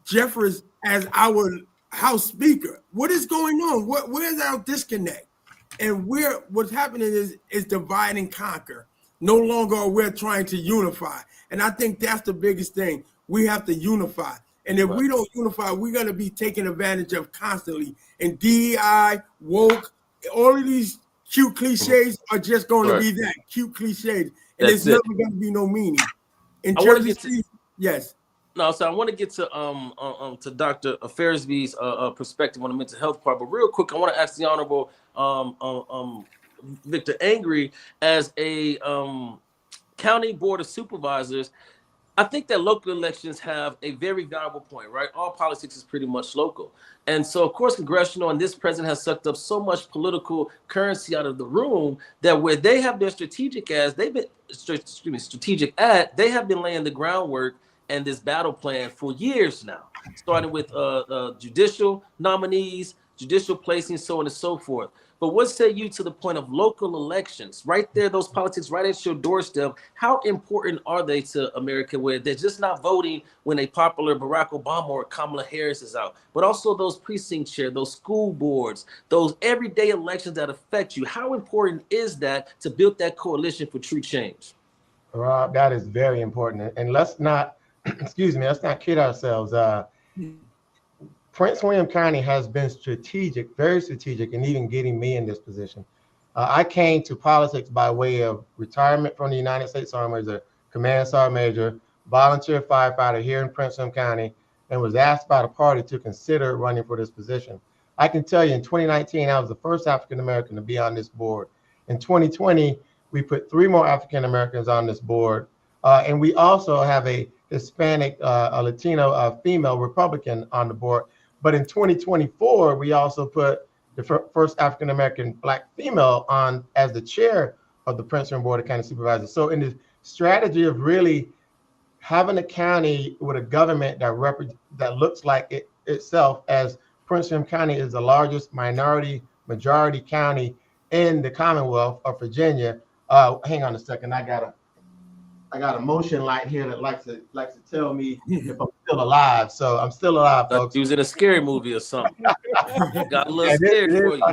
Jeffers as our House Speaker? What is going on? Where's our disconnect? And what's happening is divide and conquer. No longer are we trying to unify. And I think that's the biggest thing. We have to unify. And if we don't unify, we're going to be taken advantage of constantly. And DEI, woke, all of these cute cliches are just going to be that, cute cliches. And it's never going to be no meaning. In Jersey City, yes. No, so I want to get to Dr. Ferebee's perspective on the mental health part, but real quick, I want to ask the Honorable Victor Angry, as a county board of supervisors. I think that local elections have a very valuable point, right? All politics is pretty much local. And so, of course, congressional and this president has sucked up so much political currency out of the room that where they have been strategic they have been laying the groundwork and this battle plan for years now, starting with judicial nominees, judicial placing, so on and so forth. But what say you to the point of local elections, right there, those politics right at your doorstep? How important are they to America, where they're just not voting when a popular Barack Obama or Kamala Harris is out, but also those precinct chair, those school boards, those everyday elections that affect you? How important is that to build that coalition for true change? Rob, that is very important. And let's not, let's not kid ourselves. Prince William County has been strategic, very strategic, in even getting me in this position. I came to politics by way of retirement from the United States Army as a command sergeant major, volunteer firefighter here in Prince William County, and was asked by the party to consider running for this position. I can tell you in 2019, I was the first African-American to be on this board. In 2020, we put 3 more African-Americans on this board. And we also have a Hispanic, a Latino female Republican on the board. But in 2024, we also put the first African-American Black female on as the chair of the Prince William Board of County Supervisors. So in the strategy of really having a county with a government that looks like itself, as Prince William County is the largest majority county in the Commonwealth of Virginia. Hang on a second, I got a motion light here that likes to tell me if I'm still alive. So I'm still alive, folks. He was in a scary movie or something. Got a little scared for you.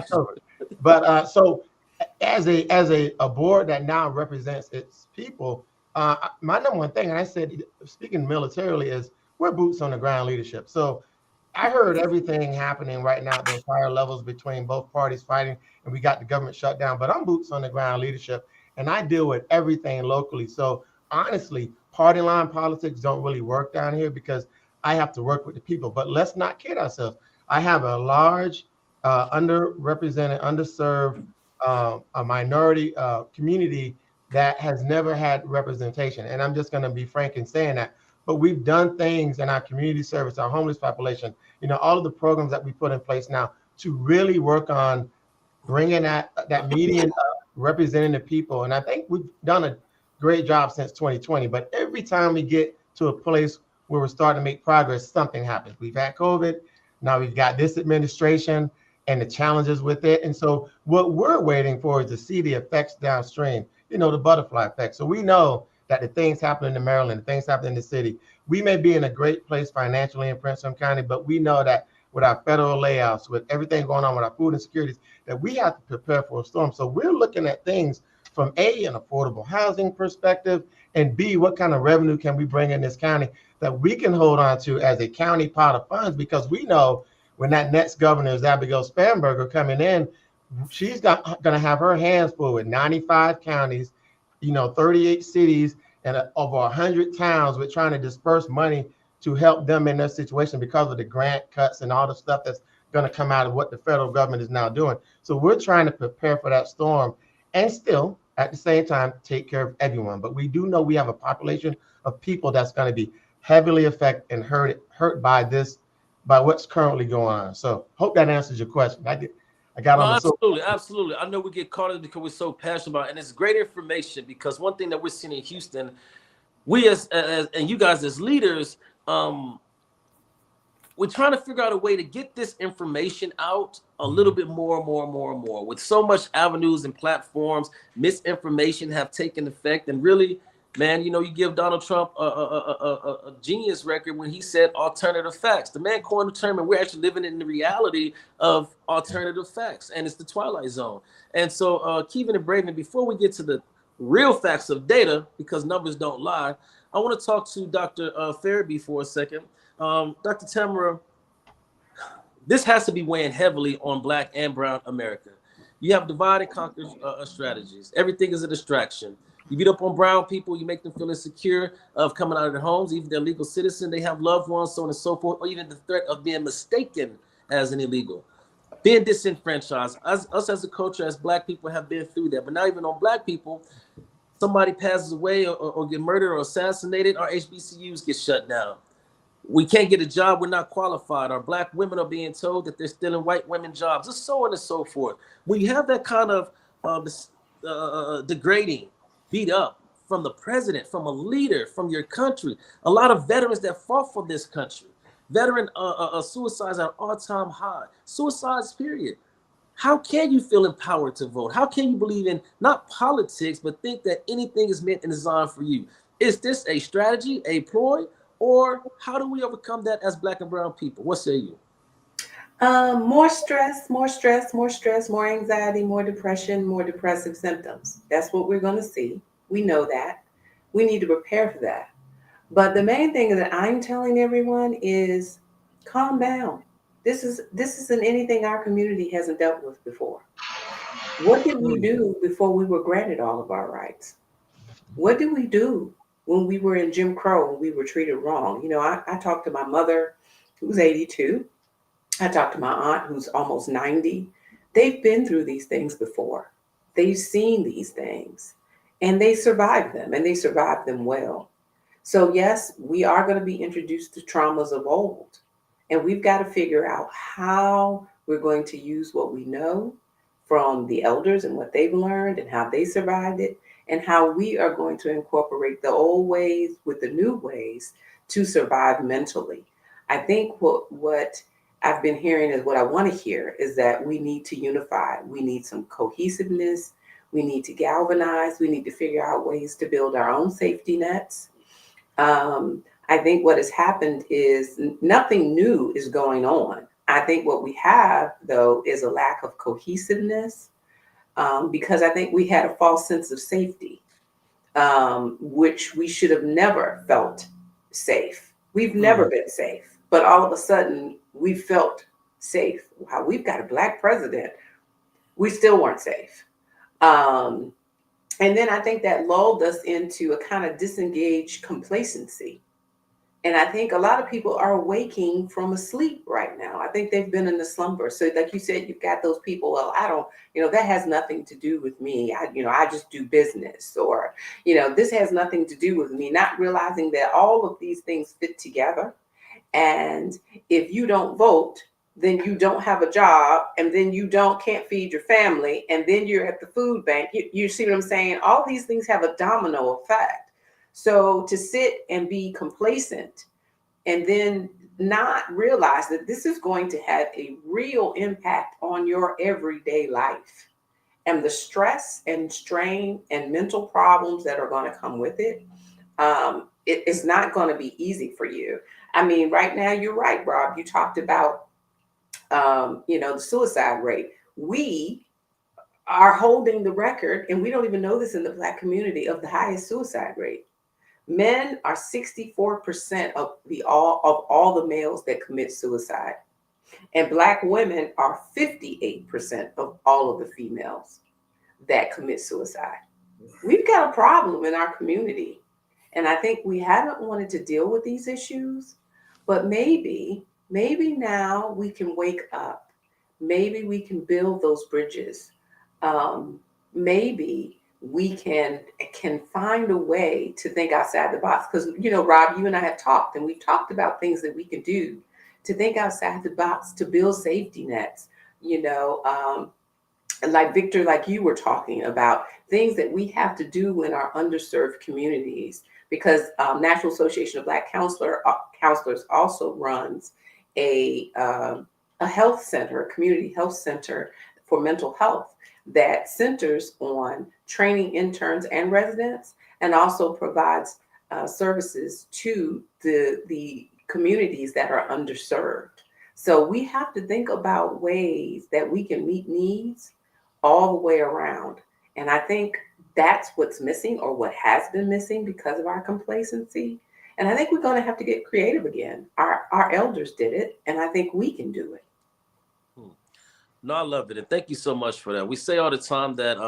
But so as a board that now represents its people, my number one thing, and I said, speaking militarily, is we're boots on the ground leadership. So I heard everything happening right now at those higher levels between both parties fighting, and we got the government shut down. But I'm boots on the ground leadership, and I deal with everything locally. So honestly, party line politics don't really work down here because I have to work with the people. But let's not kid ourselves. I have a large, underrepresented, underserved, a minority community that has never had representation. And I'm just going to be frank in saying that. But we've done things in our community service, our homeless population, all of the programs that we put in place now to really work on bringing that median representing the people. And I think we've done a great job since 2020. But every time we get to a place where we're starting to make progress, something happens. We've had COVID. Now we've got this administration and the challenges with it. And so what we're waiting for is to see the effects downstream, the butterfly effect. So we know that the things happening in Maryland, the things happening in the city, we may be in a great place financially in Prince William County, but we know that with our federal layouts, with everything going on with our food insecurities, that we have to prepare for a storm. So we're looking at things from A, an affordable housing perspective, and B, what kind of revenue can we bring in this county that we can hold on to as a county pot of funds, because we know when that next governor is Abigail Spanberger coming in, she's going to have her hands full with 95 counties, 38 cities, and over 100 towns with trying to disperse money to help them in their situation because of the grant cuts and all the stuff that's going to come out of what the federal government is now doing. So we're trying to prepare for that storm and still, at the same time, take care of everyone. But we do know we have a population of people that's going to be heavily affected and hurt by what's currently going on. So hope that answers your question. Absolutely. I know we get caught in because we're so passionate about it, and it's great information, because one thing that we're seeing in Houston, we as and you guys as leaders, we're trying to figure out a way to get this information out a little bit more. With so much avenues and platforms, misinformation have taken effect, and really, man, you give Donald Trump a genius record when he said alternative facts. The man coined the term, and we're actually living in the reality of alternative facts, and it's the twilight zone. And so, Kevin and Braden, before we get to the real facts of data, because numbers don't lie, I want to talk to Dr. Ferebee for a second. Dr. Tamara, this has to be weighing heavily on Black and Brown America. You have divide and conquer strategies. Everything is a distraction. You beat up on brown people, you make them feel insecure of coming out of their homes, even they're legal citizen, they have loved ones, so on and so forth, or even the threat of being mistaken as an illegal. Being disenfranchised. Us as a culture, as Black people, have been through that. But now even on Black people, somebody passes away or get murdered or assassinated, our HBCUs get shut down. We can't get a job, we're not qualified. Our Black women are being told that they're stealing white women jobs, and so on and so forth. When you have that kind of degrading, beat up from the president, from a leader, from your country, a lot of veterans that fought for this country, veteran suicides at an all-time high, suicides period. How can you feel empowered to vote? How can you believe in not politics, but think that anything is meant and designed for you? Is this a strategy, a ploy, or how do we overcome that as Black and brown people? What say you? More stress, more anxiety, more depression, more depressive symptoms. That's what we're going to see. We know that. We need to prepare for that. But the main thing that I'm telling everyone is calm down. This isn't anything our community hasn't dealt with before. What did we do before we were granted all of our rights? What did we do when we were in Jim Crow and we were treated wrong? I talked to my mother who's 82. I talked to my aunt who's almost 90. They've been through these things before. They've seen these things and they survived them, and they survived them well. So yes, we are going to be introduced to traumas of old, and we've got to figure out how we're going to use what we know from the elders and what they've learned and how they survived it, and how we are going to incorporate the old ways with the new ways to survive mentally. I think what I've been hearing is what I want to hear is that we need to unify. We need some cohesiveness. We need to galvanize. We need to figure out ways to build our own safety nets. I think what has happened is nothing new is going on. I think what we have, though, is a lack of cohesiveness, because I think we had a false sense of safety, which we should have never felt safe. We've never been safe, but all of a sudden we felt safe. Wow, we've got a Black president. We still weren't safe. And then I think that lulled us into a kind of disengaged complacency. And I think a lot of people are waking from a sleep right now. I think they've been in the slumber. So like you said, you've got those people, well, I don't, that has nothing to do with me. I just do business, or, this has nothing to do with me, not realizing that all of these things fit together. And if you don't vote, then you don't have a job, and then you can't feed your family, and then you're at the food bank. You see what I'm saying? All these things have a domino effect. So to sit and be complacent and then not realize that this is going to have a real impact on your everyday life, and the stress and strain and mental problems that are going to come with it, it's not going to be easy for you. I mean, right now, you're right, Rob. You talked about the suicide rate. We are holding the record, and we don't even know this in the Black community, of the highest suicide rate. Men are 64% of all the males that commit suicide, and Black women are 58% of all of the females that commit suicide. We've got a problem in our community, and I think we haven't wanted to deal with these issues, but maybe now we can wake up. Maybe we can build those bridges. Maybe we can find a way to think outside the box. Because, Rob, you and I have talked, and we've talked about things that we can do to think outside the box, to build safety nets, like Victor, like you were talking about, things that we have to do in our underserved communities. Because National Association of Black Counselors also runs a health center, a community health center for mental health, that centers on training interns and residents, and also provides services to the communities that are underserved. So we have to think about ways that we can meet needs all the way around. And I think that's what's missing, or what has been missing, because of our complacency. And I think we're going to have to get creative again. Our elders did it, and I think we can do it. No, I love it. And thank you so much for that. We say all the time that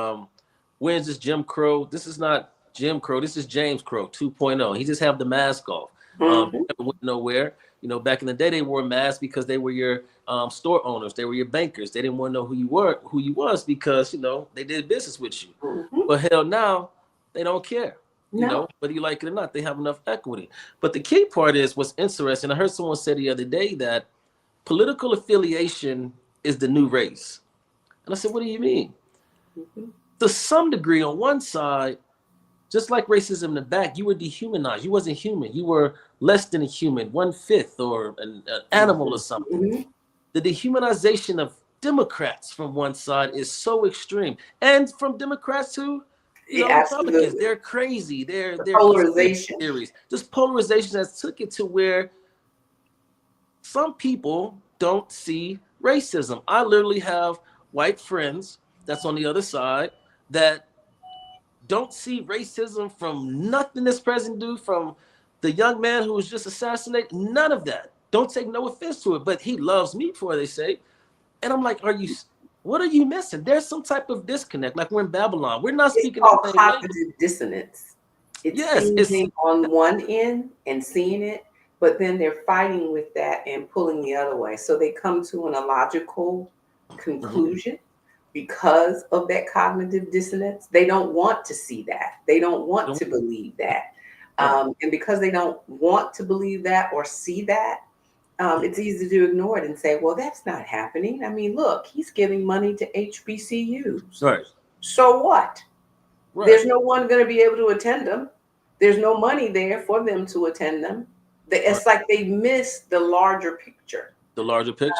when's this Jim Crow? This is not Jim Crow. This is James Crow 2.0. He just have the mask off. Never went nowhere. Back in the day, they wore masks because they were your store owners. They were your bankers. They didn't want to know who you was, because, they did business with you. But hell, now they don't care. Whether you like it or not, they have enough equity. But the key part is what's interesting. I heard someone say the other day that political affiliation is the new race. And I said, what do you mean? To some degree, on one side, just like racism in the back, you were dehumanized. You wasn't human. You were less than a human, 1/5, or an animal or something. The dehumanization of Democrats from one side is so extreme. And from Democrats to Republicans, they're crazy. They're polarization theories. Just polarization that took it to where some people don't see racism. I literally have white friends that's on the other side that don't see racism from nothing this president do, from the young man who was just assassinated, none of that. Don't take no offense to it, but he loves me for, they say. And I'm like, what are you missing? There's some type of disconnect, like we're in Babylon. We're not speaking the same cognitive dissonance. It's yes, on one end and seeing it, but then they're fighting with that and pulling the other way. So they come to an illogical conclusion because of that cognitive dissonance. They don't want to see that. They don't want to believe that. And because they don't want to believe that or see that, it's easy to ignore it and say, well, that's not happening. I mean, look, he's giving money to HBCUs. Right. So what? Right. There's no one going to be able to attend them. There's no money there for them to attend them. It's like they miss the larger picture. The larger picture.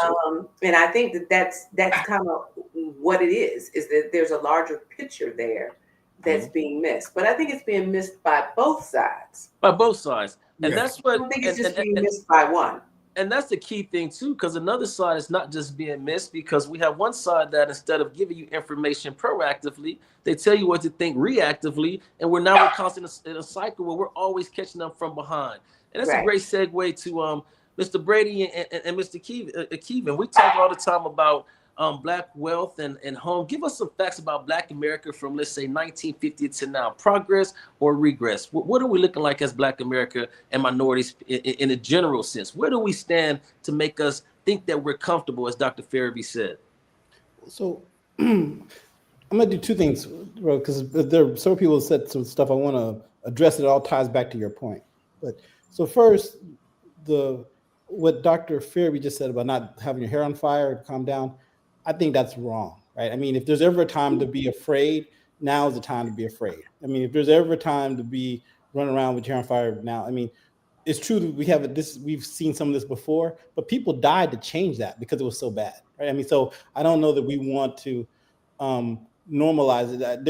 And I think that's kind of what it is that there's a larger picture there that's being missed. But I think it's being missed by both sides. By both sides. And that's what I don't think it's just being missed by one. And that's the key thing too, because another side is not just being missed, because we have one side that instead of giving you information proactively, they tell you what to think reactively, and we're constantly in a cycle where we're always catching them from behind. And that's a great segue to Mr. Brady and Mr. Keevan. We talk all the time about Black wealth and home. Give us some facts about Black America from, let's say, 1950 to now. Progress or regress? What are we looking like as Black America and minorities in a general sense? Where do we stand to make us think that we're comfortable, as Dr. Ferebee said? So I'm going to do two things, because there are some people said some stuff I want to address. It all ties back to your point. But so first, what Dr. Ferebee just said about not having your hair on fire, calm down, I think that's wrong, right? I mean, if there's ever a time to be afraid, now is the time to be afraid. I mean, if there's ever a time to be running around with your hair on fire, now, I mean, it's true that we've seen some of this before, but people died to change that because it was so bad, right? I mean, so I don't know that we want to normalize it.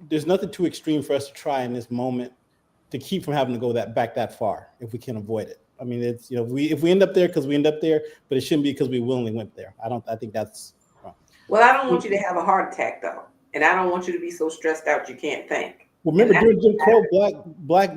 There's nothing too extreme for us to try in this moment to keep from having to go back that far if we can avoid it. I mean, it's, if we end up there because we end up there, but it shouldn't be because we willingly went there. I think that's wrong. Well, I don't want you to have a heart attack though, and I don't want you to be so stressed out you can't think. Well, remember during Jim Crow, black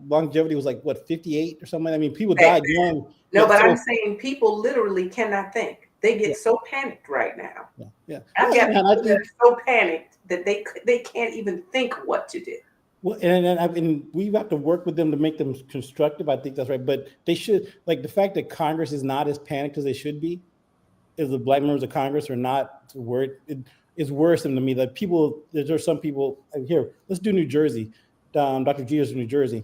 longevity was like what, 58 or something. I mean, people died young. No, but I'm saying people literally cannot think. They get so panicked right now. Yeah. I've got people that are so panicked that they can't even think what to do. Well, and we have to work with them to make them constructive. I think that's right. But they should, like, the fact that Congress is not as panicked as they should be, is the Black members of Congress are not worried. It is worrisome to me that there's some people here. Let's do New Jersey. Dr. Jeter's from New Jersey.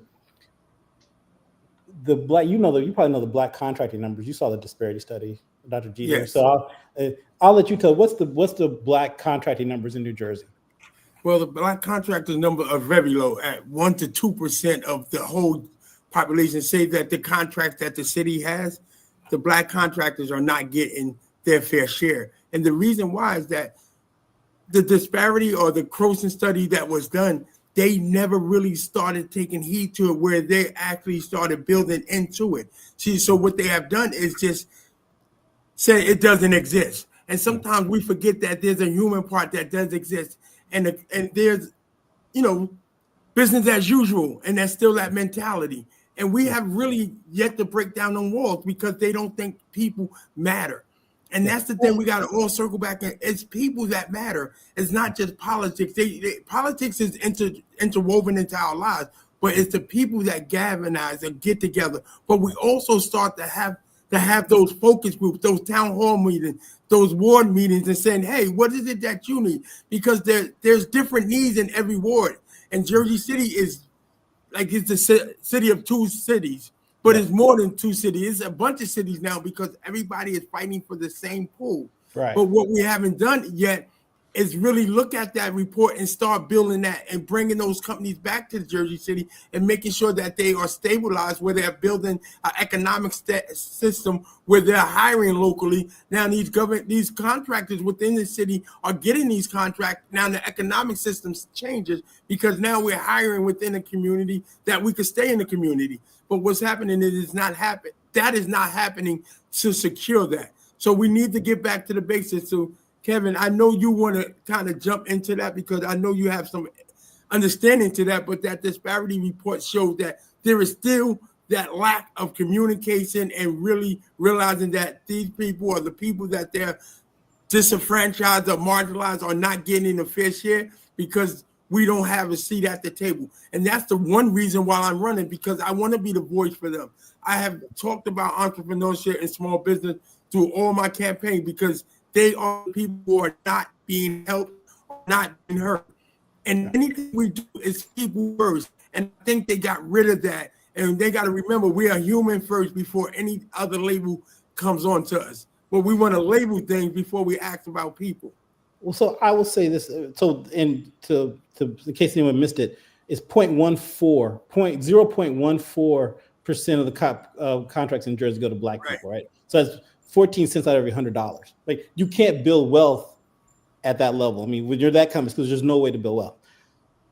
You probably know the Black contracting numbers. You saw the disparity study, Dr. Jeter. Yes. So I'll let you tell. What's the Black contracting numbers in New Jersey? Well, the Black contractors number are very low, at 1 to 2% of the whole population. Say that the contract that the city has, the Black contractors are not getting their fair share. And the reason why is that the disparity or the Croson study that was done, they never really started taking heed to it where they actually started building into it. See, so what they have done is just say it doesn't exist. And sometimes we forget that there's a human part that does exist. And there's, business as usual, and that's still that mentality. And we have really yet to break down them walls because they don't think people matter. And that's the thing we got to all circle back in. It's people that matter. It's not just politics. Politics is interwoven into our lives, but it's the people that galvanize and get together. But we also start to have those focus groups, those town hall meetings, those ward meetings, and saying, hey, what is it that you need? Because there's different needs in every ward. And Jersey City is like, it's the city of two cities, but it's more than two cities. It's a bunch of cities now because everybody is fighting for the same pool. Right. But what we haven't done yet is really look at that report and start building that and bringing those companies back to Jersey City and making sure that they are stabilized, where they're building an economic system where they're hiring locally. Now these contractors within the city are getting these contracts. Now the economic system changes because now we're hiring within the community that we could stay in the community. But what's happening is that is not happening to secure that. So we need to get back to the basics. So Kevin, I know you want to kind of jump into that because I know you have some understanding to that, but that disparity report shows that there is still that lack of communication and really realizing that these people are the people that they're disenfranchised or marginalized are not getting a fair share because we don't have a seat at the table. And that's the one reason why I'm running, because I want to be the voice for them. I have talked about entrepreneurship and small business through all my campaign, because they are people who are not being helped or not being heard. And anything we do is people first. And I think they got rid of that. And they got to remember, we are human first before any other label comes on to us. But we want to label things before we ask about people. Well, so I will say this. So, in in case anyone missed it, it's 0.14% of the contracts in Jersey go to Black people, right? So that's 14 cents out of every $100. Like, you can't build wealth at that level. I mean, when you're that company, because there's no way to build wealth.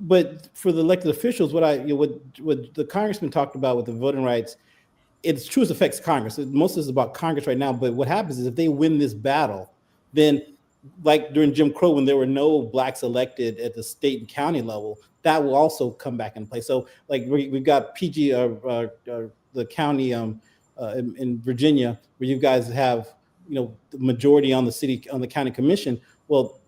But for the elected officials, what the congressman talked about with the voting rights, it's true, it affects Congress. Most of this is about Congress right now. But what happens is, if they win this battle, then, like during Jim Crow, when there were no Blacks elected at the state and county level, that will also come back into play. So, like, we've got PG, the county in Virginia, where you guys have, the majority on the county commission. Well,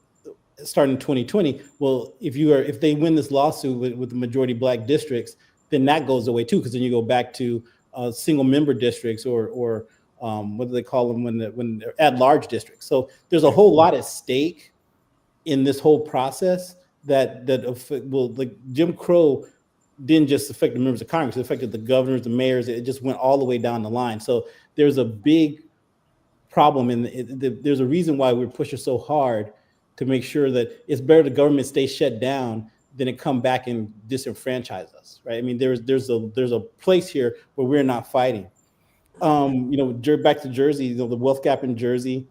starting in 2020, well, if they win this lawsuit with the majority Black districts, then that goes away too, because then you go back to single member districts or what do they call them when they're at-large districts. So there's a whole lot at stake in this whole process that will, like, Jim Crow didn't just affect the members of Congress, it affected the governors, the mayors, it just went all the way down the line. So there's a big problem, there's a reason why we're pushing so hard to make sure that it's better the government stay shut down than it come back and disenfranchise us, right? I mean, there's a place here where we're not fighting. Back to Jersey, the wealth gap in Jersey.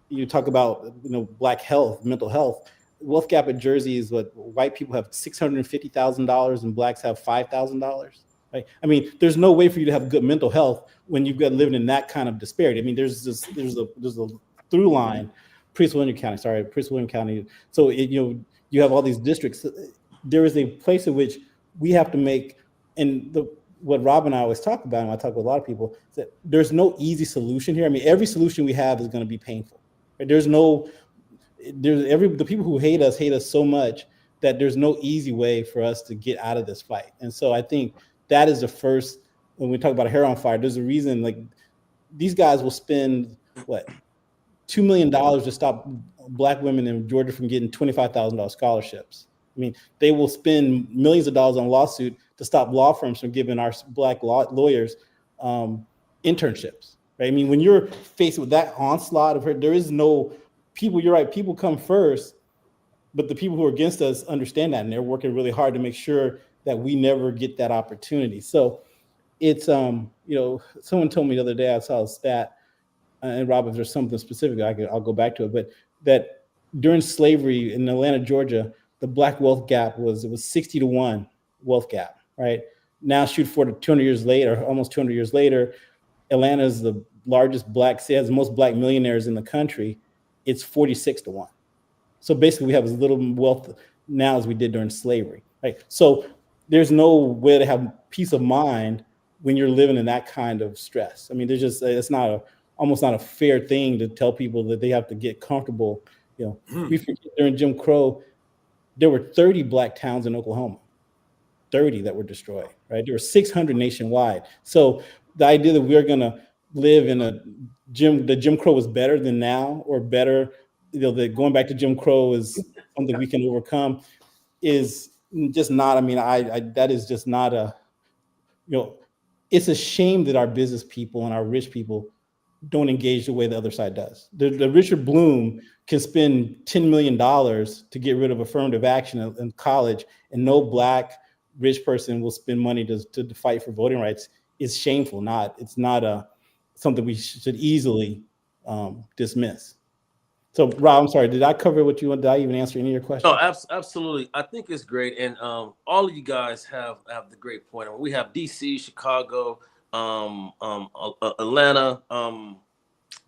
You talk about Black health, mental health. Wealth gap in Jersey is what white people have $650,000 and Blacks have $5,000. Right? I mean, there's no way for you to have good mental health when you've got living in that kind of disparity. I mean, there's a through line. Prince William County. So you have all these districts. There is a place in which we have to make, and what Rob and I always talk about, and I talk with a lot of people, is that there's no easy solution here. I mean, every solution we have is going to be painful. Right? The people who hate us so much that there's no easy way for us to get out of this fight. And so I think that is the first, when we talk about a hair on fire, there's a reason, like, these guys will spend $2 million to stop Black women in Georgia from getting $25,000 scholarships. I mean, they will spend millions of dollars on lawsuit to stop law firms from giving our Black lawyers internships. Right? I mean, when you're faced with that onslaught of her, there is no people. You're right. People come first, but the people who are against us understand that, and they're working really hard to make sure that we never get that opportunity. So it's someone told me the other day, I saw a stat. And Rob, if there's something specific, I'll go back to it. But that during slavery in Atlanta, Georgia, the Black wealth gap was 60-1 wealth gap. Right now, shoot for 200 years later, almost 200 years later, Atlanta is the largest Black city, has the most Black millionaires in the country. It's 46-1. So basically, we have as little wealth now as we did during slavery. Right. So there's no way to have peace of mind when you're living in that kind of stress. I mean, it's almost not a fair thing to tell people that they have to get comfortable. We forget during Jim Crow, there were 30 Black towns in Oklahoma, 30 that were destroyed, right? There were 600 nationwide. So the idea that we're going to live in the Jim Crow was better than now, or better, that going back to Jim Crow is something we can overcome, is just not, I mean, that is just not it's a shame that our business people and our rich people don't engage the way the other side does. The Richard Bloom can spend $10 million to get rid of affirmative action in college, and no Black rich person will spend money to fight for voting rights. It's shameful. It's not something we should easily dismiss. So, Rob, I'm sorry, did I cover what you want? Did I even answer any of your questions? No, absolutely. I think it's great, and all of you guys have the great point. We have DC, Chicago, Atlanta.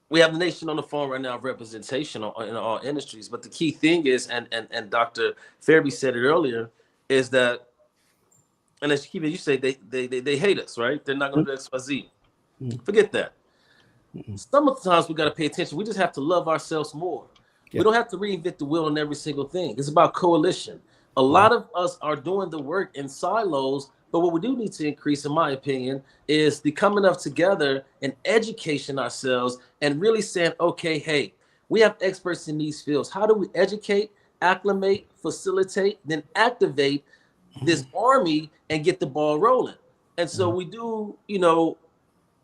We have the nation on the phone right now of representation in all industries. But the key thing is, and Dr. Ferebee said it earlier, is that, and as you say, they hate us, right? They're not going to do XYZ. Forget that. Some of the times we got to pay attention. We just have to love ourselves more. Yeah. We don't have to reinvent the wheel on every single thing. It's about coalition. A lot of us are doing the work in silos, but what we do need to increase, in my opinion, is the coming up together and education ourselves and really saying, okay, hey, we have experts in these fields. How do we educate, acclimate, facilitate, then activate this army and get the ball rolling? And so we do,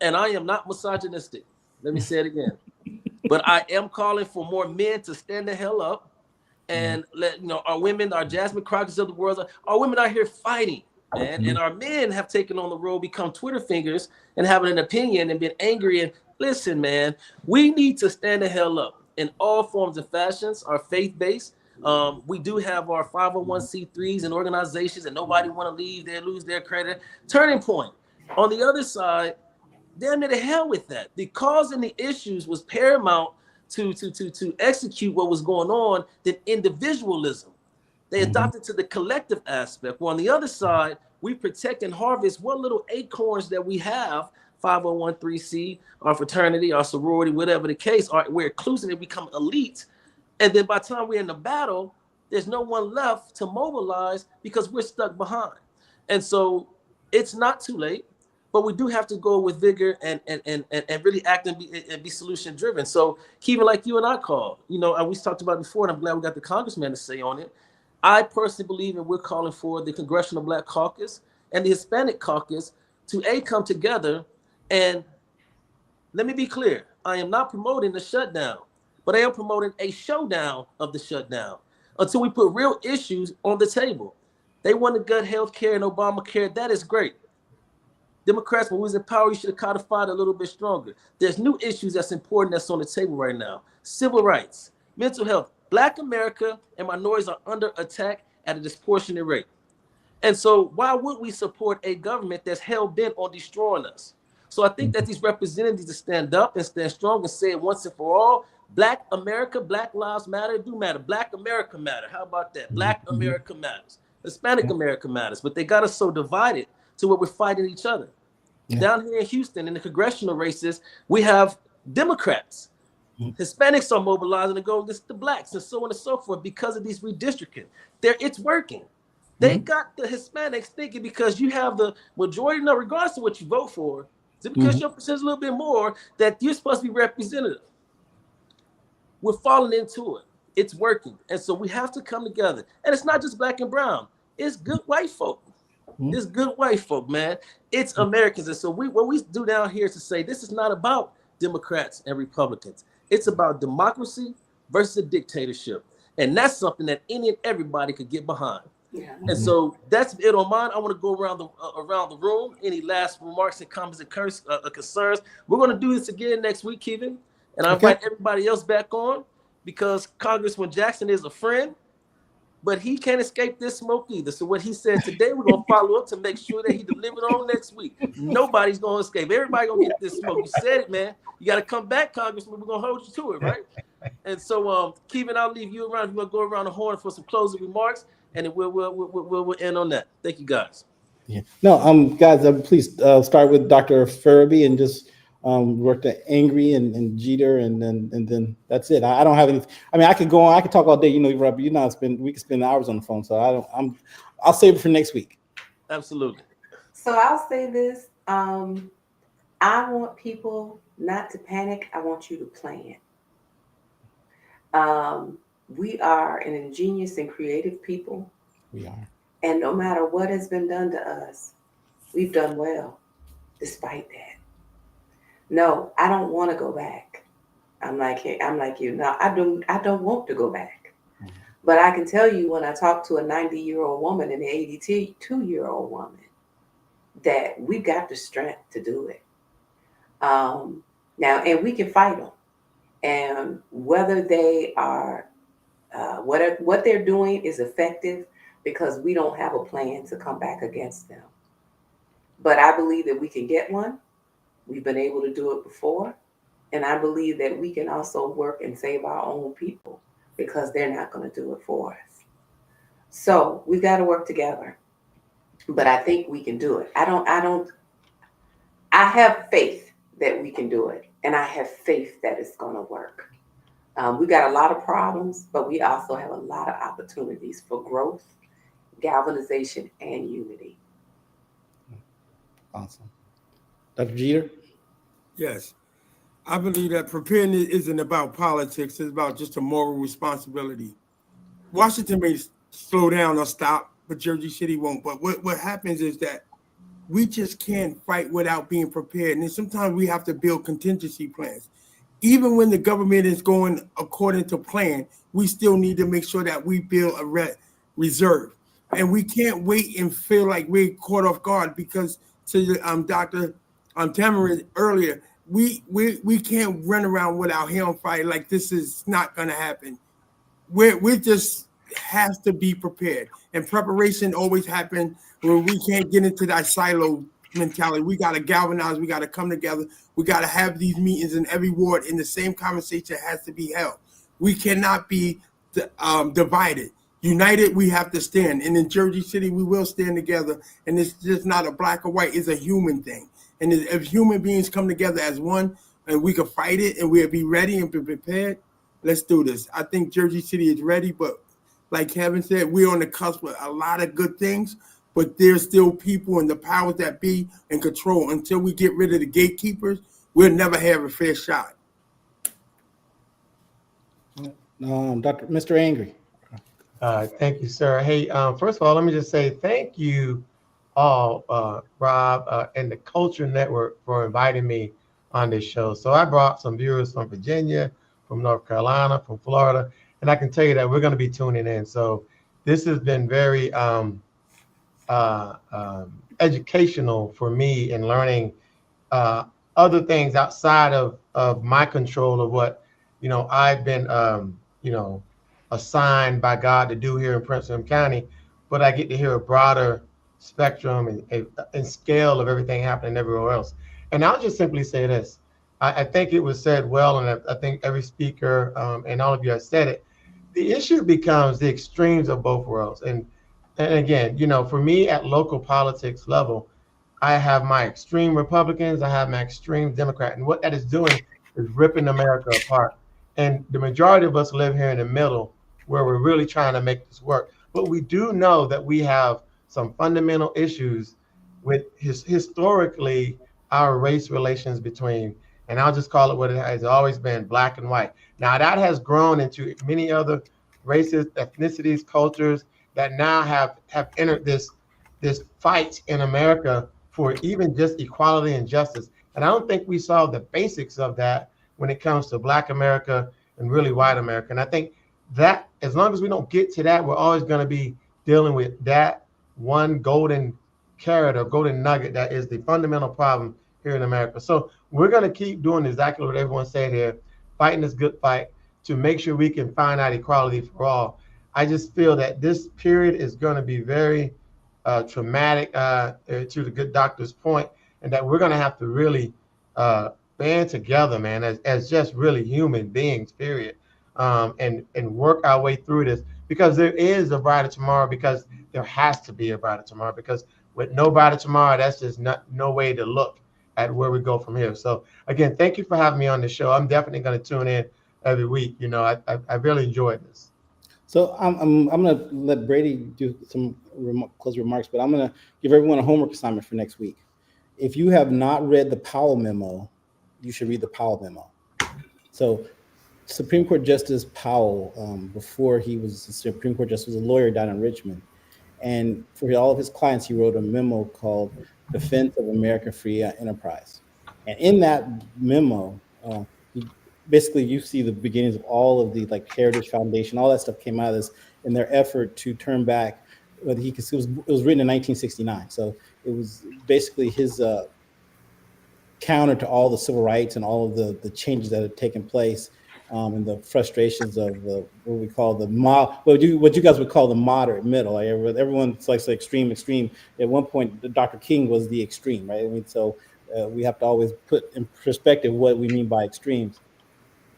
and I am not misogynistic. Let me say it again. But I am calling for more men to stand the hell up and let our women, our Jasmine Crockett's of the world, our women out here fighting, man. And our men have taken on the role, become Twitter fingers and having an opinion and been angry. And listen, man, we need to stand the hell up in all forms and fashions, are faith-based. We do have our 501c3s and organizations, and nobody want to leave there, lose their credit. Turning Point. On the other side, damn it, to hell with that. The cause and the issues was paramount to execute what was going on than individualism. They adopted to the collective aspect. Well, on the other side, we protect and harvest what little acorns that we have, 501c, our fraternity, our sorority, whatever the case, we're inclusive and become elite. And then by the time we're in the battle, there's no one left to mobilize because we're stuck behind. And so it's not too late, but we do have to go with vigor and really act and be solution driven. So Kevin, like you and I called, we talked about it before, and I'm glad we got the Congressman to say on it. I personally believe, and we're calling for the Congressional Black Caucus and the Hispanic Caucus to come together. And let me be clear, I am not promoting the shutdown, but I am promoting a showdown of the shutdown until we put real issues on the table. They want to gut health care and Obamacare. That is great. Democrats, when we was in power, you should have codified a little bit stronger. There's new issues that's important that's on the table right now. Civil rights, mental health. Black America and minorities are under attack at a disproportionate rate. And so why would we support a government that's hell-bent on destroying us? So I think that these representatives to stand up and stand strong and say it once and for all, Black America, Black Lives Matter, do matter. Black America matter. How about that? Black America matters. Hispanic America matters. But they got us so divided to where we're fighting each other. Down here in Houston, in the congressional races, we have Democrats. Hispanics are mobilizing to go against the blacks and so on and so forth because of these redistricting. It's working. They got the Hispanics thinking because you have the majority, no, regardless of what you vote for, is it because your percentage is a little bit more that you're supposed to be representative? We're falling into it. It's working. And so we have to come together. And it's not just black and brown. It's good white folk. It's good white folk, man. It's Americans. And so what we do down here is to say this is not about Democrats and Republicans. It's about democracy versus a dictatorship. And that's something that any and everybody could get behind. Yeah. And so that's it on mine. I want to go around the room. Any last remarks and comments and concerns? We're going to do this again next week, Kevin. And I invite everybody else back on because Congressman Jackson is a friend, but he can't escape this smoke either. So what he said today, we're going to follow up to make sure that he delivered on next week. Nobody's going to escape. Everybody going to get this smoke. You said it, man. You got to come back, Congressman. We're going to hold you to it, right? And so, Kevin, I'll leave you around. We're going to go around the horn for some closing remarks, and then we'll end on that. Thank you, guys. Yeah. No, guys, please start with Dr. Ferebee and just work to Angry and Jeter, and then that's it. I don't have any. I mean, I could go on. I could talk all day. Rob, we could spend hours on the phone. So I'll save it for next week. Absolutely. So I'll say this. I want people not to panic. I want you to plan. We are an ingenious and creative people. We are. And no matter what has been done to us, we've done well despite that. No, I don't want to go back. I'm like you. No, I don't want to go back. Mm-hmm. But I can tell you when I talk to a 90-year-old woman and an 82-year-old woman that we got the strength to do it. Now, and we can fight them. And whether they are, what they're doing is effective because we don't have a plan to come back against them. But I believe that we can get one. We've been able to do it before. And I believe that we can also work and save our own people because they're not going to do it for us. So we've got to work together. But I think we can do it. I have faith that we can do it. And I have faith that it's going to work. We've got a lot of problems, but we also have a lot of opportunities for growth galvanization, and unity. Awesome. Dr. Jeter? Yes. I believe that preparedness isn't about politics. It's about just a moral responsibility. Washington may slow down or stop, but Jersey City won't. But what happens is that we just can't fight without being prepared. And then sometimes we have to build contingency plans. Even when the government is going according to plan, we still need to make sure that we build a reserve. And we can't wait and feel like we're caught off guard because to Dr. Tamara earlier, we can't run around with our hair on fire like this is not going to happen. We just have to be prepared. And preparation always happens when we can't get into that silo mentality. We got to galvanize. We got to come together. We got to have these meetings in every ward, and the same conversation has to be held. We cannot be divided. United, we have to stand. And in Jersey City, we will stand together. And it's just not a black or white. It's a human thing. And if human beings come together as one, and we can fight it, and we'll be ready and be prepared, let's do this. I think Jersey City is ready, but like Kevin said, we're on the cusp of a lot of good things, but there's still people in the powers that be in control. Until we get rid of the gatekeepers, we'll never have a fair shot. Mr. Angry. Thank you, sir. Hey, first of all, let me just say thank you all, Rob, and the Culture Network for inviting me on this show. So I brought some viewers from Virginia, from North Carolina, from Florida, and I can tell you that we're going to be tuning in. So this has been very educational for me in learning other things outside of my control of what, I've been, assigned by God to do here in Prince William County, but I get to hear a broader spectrum and scale of everything happening everywhere else. And I'll just simply say this. I think it was said well, and I think every speaker and all of you have said it. The issue becomes the extremes of both worlds. And again, for me at local politics level, I have my extreme Republicans, I have my extreme Democrat, and what that is doing is ripping America apart. And the majority of us live here in the middle where we're really trying to make this work. But we do know that we have some fundamental issues with historically our race relations between, and I'll just call it what it has always been, black and white. Now that has grown into many other races, ethnicities, cultures that now have entered this fight in America for even just equality and justice. And I don't think we saw the basics of that when it comes to black America and really white America. And I think that as long as we don't get to that, we're always going to be dealing with that one golden carrot or golden nugget that is the fundamental problem here in America. So we're going to keep doing exactly what everyone said here, fighting this good fight to make sure we can find out equality for all. I just feel that this period is going to be very traumatic to the good doctor's point, and that we're going to have to really band together, man, as just really human beings, period, and work our way through this, because there is a brighter tomorrow, because there has to be a brighter tomorrow, because with no brighter tomorrow, that's just no way to look at where we go from here. So again, thank you for having me on the show. I'm definitely going to tune in every week. I really enjoyed this. So I'm going to let Brady do some closing remarks, but I'm going to give everyone a homework assignment for next week. If you have not read the Powell memo, you should read the Powell memo. So Supreme Court Justice Powell, before he was a Supreme Court Justice, was a lawyer down in Richmond. And for all of his clients, he wrote a memo called Defense of American Free Enterprise. And in that memo, basically you see the beginnings of all of the Heritage Foundation, all that stuff came out of this in their effort to turn back. It was written in 1969. So it was basically his counter to all the civil rights and all of the changes that had taken place, and the frustrations of what we call what you guys would call the moderate middle. Like everyone likes the extreme. At one point, Dr. King was the extreme, right? I mean, so we have to always put in perspective what we mean by extremes.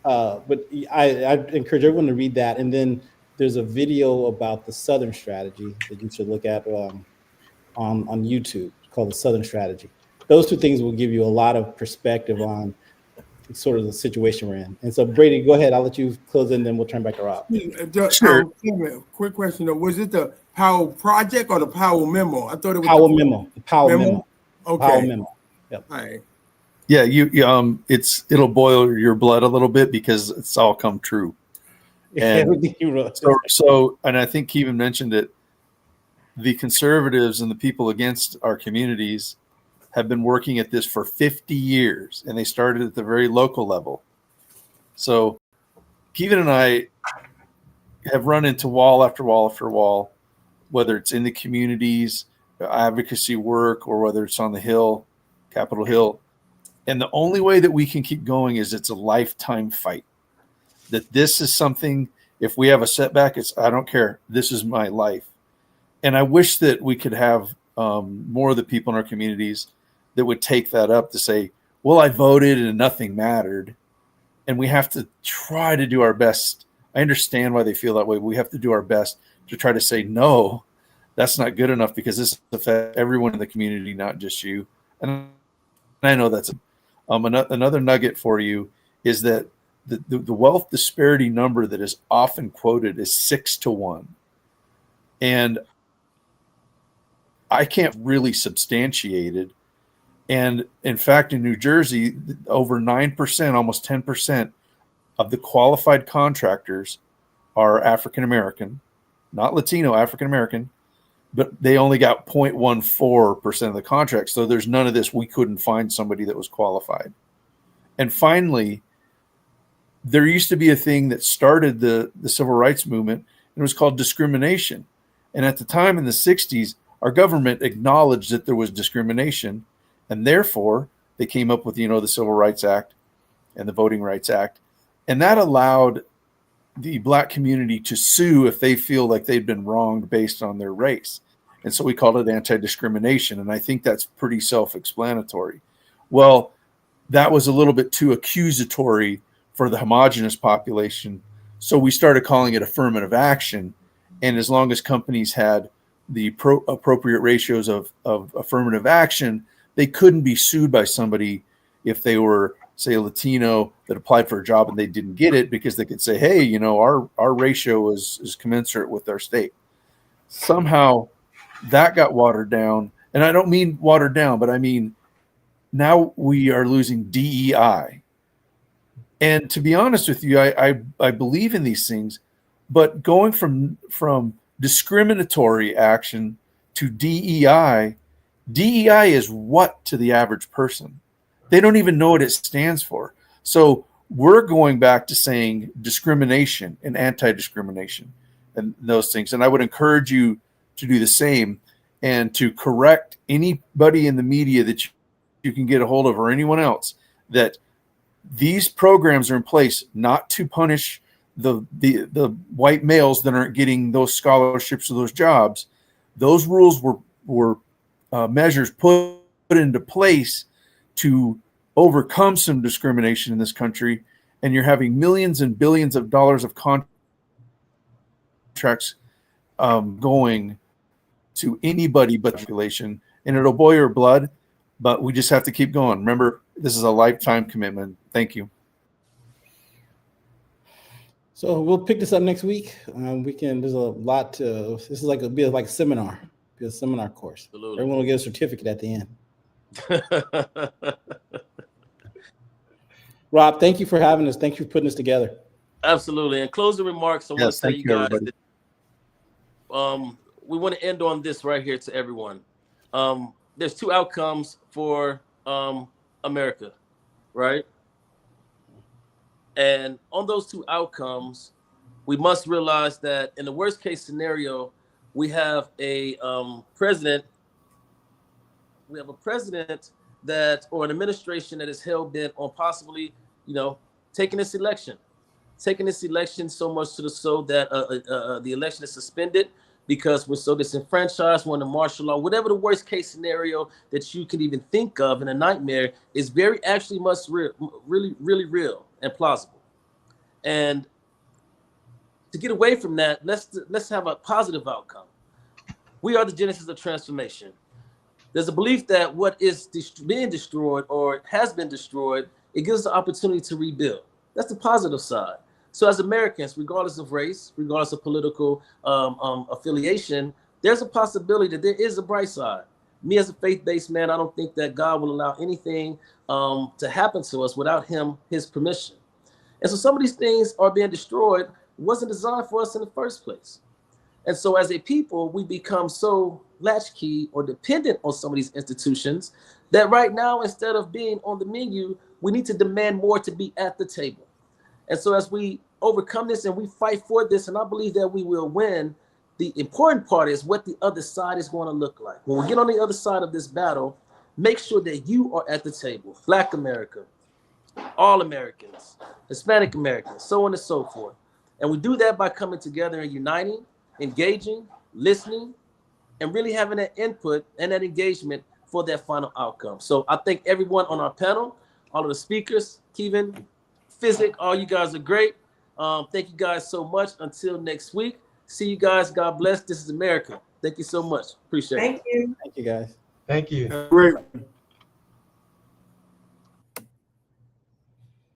But I encourage everyone to read that. And then there's a video about the Southern strategy that you should look at on YouTube called the Southern Strategy. Those two things will give you a lot of perspective on sort of the situation we're in. And so, Brady, go ahead. I'll let you close in, then we'll turn back to Rob. Sure. Quick question though: was it the Powell project or the Powell memo? I thought it was Powell memo. The Powell Memo? memo. Okay. Powell memo. Yep. All right. Yeah, it'll boil your blood a little bit because it's all come true. And Everything you wrote. so, and I think Kevin mentioned it, the conservatives and the people against our communities have been working at this for 50 years, and they started at the very local level. So Kevin and I have run into wall after wall after wall, whether it's in the communities, advocacy work, or whether it's on the Hill, Capitol Hill. And the only way that we can keep going is it's a lifetime fight. That this is something, if we have a setback, I don't care. This is my life. And I wish that we could have more of the people in our communities that would take that up to say, well, I voted and nothing mattered. And we have to try to do our best. I understand why they feel that way. We have to do our best to try to say, no, that's not good enough, because this affects everyone in the community, not just you. And I know that's another nugget for you is that the wealth disparity number that is often quoted is 6-1. And I can't really substantiate it. And in fact, in New Jersey, over 9%, almost 10% of the qualified contractors are African-American, not Latino, African-American, but they only got 0.14% of the contracts. So there's none of this, we couldn't find somebody that was qualified. And finally, there used to be a thing that started the civil rights movement, and it was called discrimination. And at the time in the 60s, our government acknowledged that there was discrimination, and therefore they came up with, the Civil Rights Act and the Voting Rights Act. And that allowed the Black community to sue if they feel like they'd been wronged based on their race. And so we called it anti-discrimination. And I think that's pretty self-explanatory. Well, that was a little bit too accusatory for the homogenous population. So we started calling it affirmative action. And as long as companies had the appropriate ratios of affirmative action, they couldn't be sued by somebody if they were, say, a Latino that applied for a job and they didn't get it, because they could say, hey, our ratio is commensurate with our state. Somehow that got watered down. And I don't mean watered down, but I mean, now we are losing DEI. And to be honest with you, I believe in these things, but going from discriminatory action to DEI is what to the average person? They don't even know what it stands for. So we're going back to saying discrimination and anti-discrimination and those things. And I would encourage you to do the same and to correct anybody in the media that you can get a hold of, or anyone else, that these programs are in place not to punish the white males that aren't getting those scholarships or those jobs. Those rules were measures put into place to overcome some discrimination in this country, and you're having millions and billions of dollars of contracts going to anybody but the population, and it'll boil your blood, but we just have to keep going. Remember, this is a lifetime commitment. Thank you. So we'll pick this up next week. There's a lot to, this is like a seminar, be a seminar course. Absolutely. Everyone will get a certificate at the end. Rob, thank you for having us. Thank you for putting this together. Absolutely. In closing remarks, I want to say thank you guys everybody. that, we want to end on this right here to everyone. There's two outcomes for America, right? And on those two outcomes, we must realize that in the worst case scenario, we have a president. We have a president or an administration that is hell-bent on possibly, taking this election so much so that the election is suspended because we're so disenfranchised, we're under martial law. Whatever the worst case scenario that you can even think of in a nightmare is really real and plausible. And to get away from that, let's have a positive outcome. We are the genesis of transformation. There's a belief that what is being destroyed or has been destroyed, it gives us the opportunity to rebuild. That's the positive side. So as Americans, regardless of race, regardless of political affiliation, there's a possibility that there is a bright side. Me as a faith-based man, I don't think that God will allow anything to happen to us without his permission. And so some of these things are being destroyed, wasn't designed for us in the first place. And so as a people, we become so latchkey or dependent on some of these institutions that right now, instead of being on the menu, we need to demand more to be at the table. And so as we overcome this and we fight for this, and I believe that we will win, the important part is what the other side is going to look like. When we get on the other side of this battle, make sure that you are at the table. Black America, all Americans, Hispanic Americans, so on and so forth. And we do that by coming together and uniting, engaging, listening, and really having that input and that engagement for that final outcome. So I thank everyone on our panel, all of the speakers, Kevin, Physic, all you guys are great. Thank you guys so much. Until next week, see you guys. God bless. This is America. Thank you so much. Appreciate it. Thank you. Thank you, guys. Thank you. Great.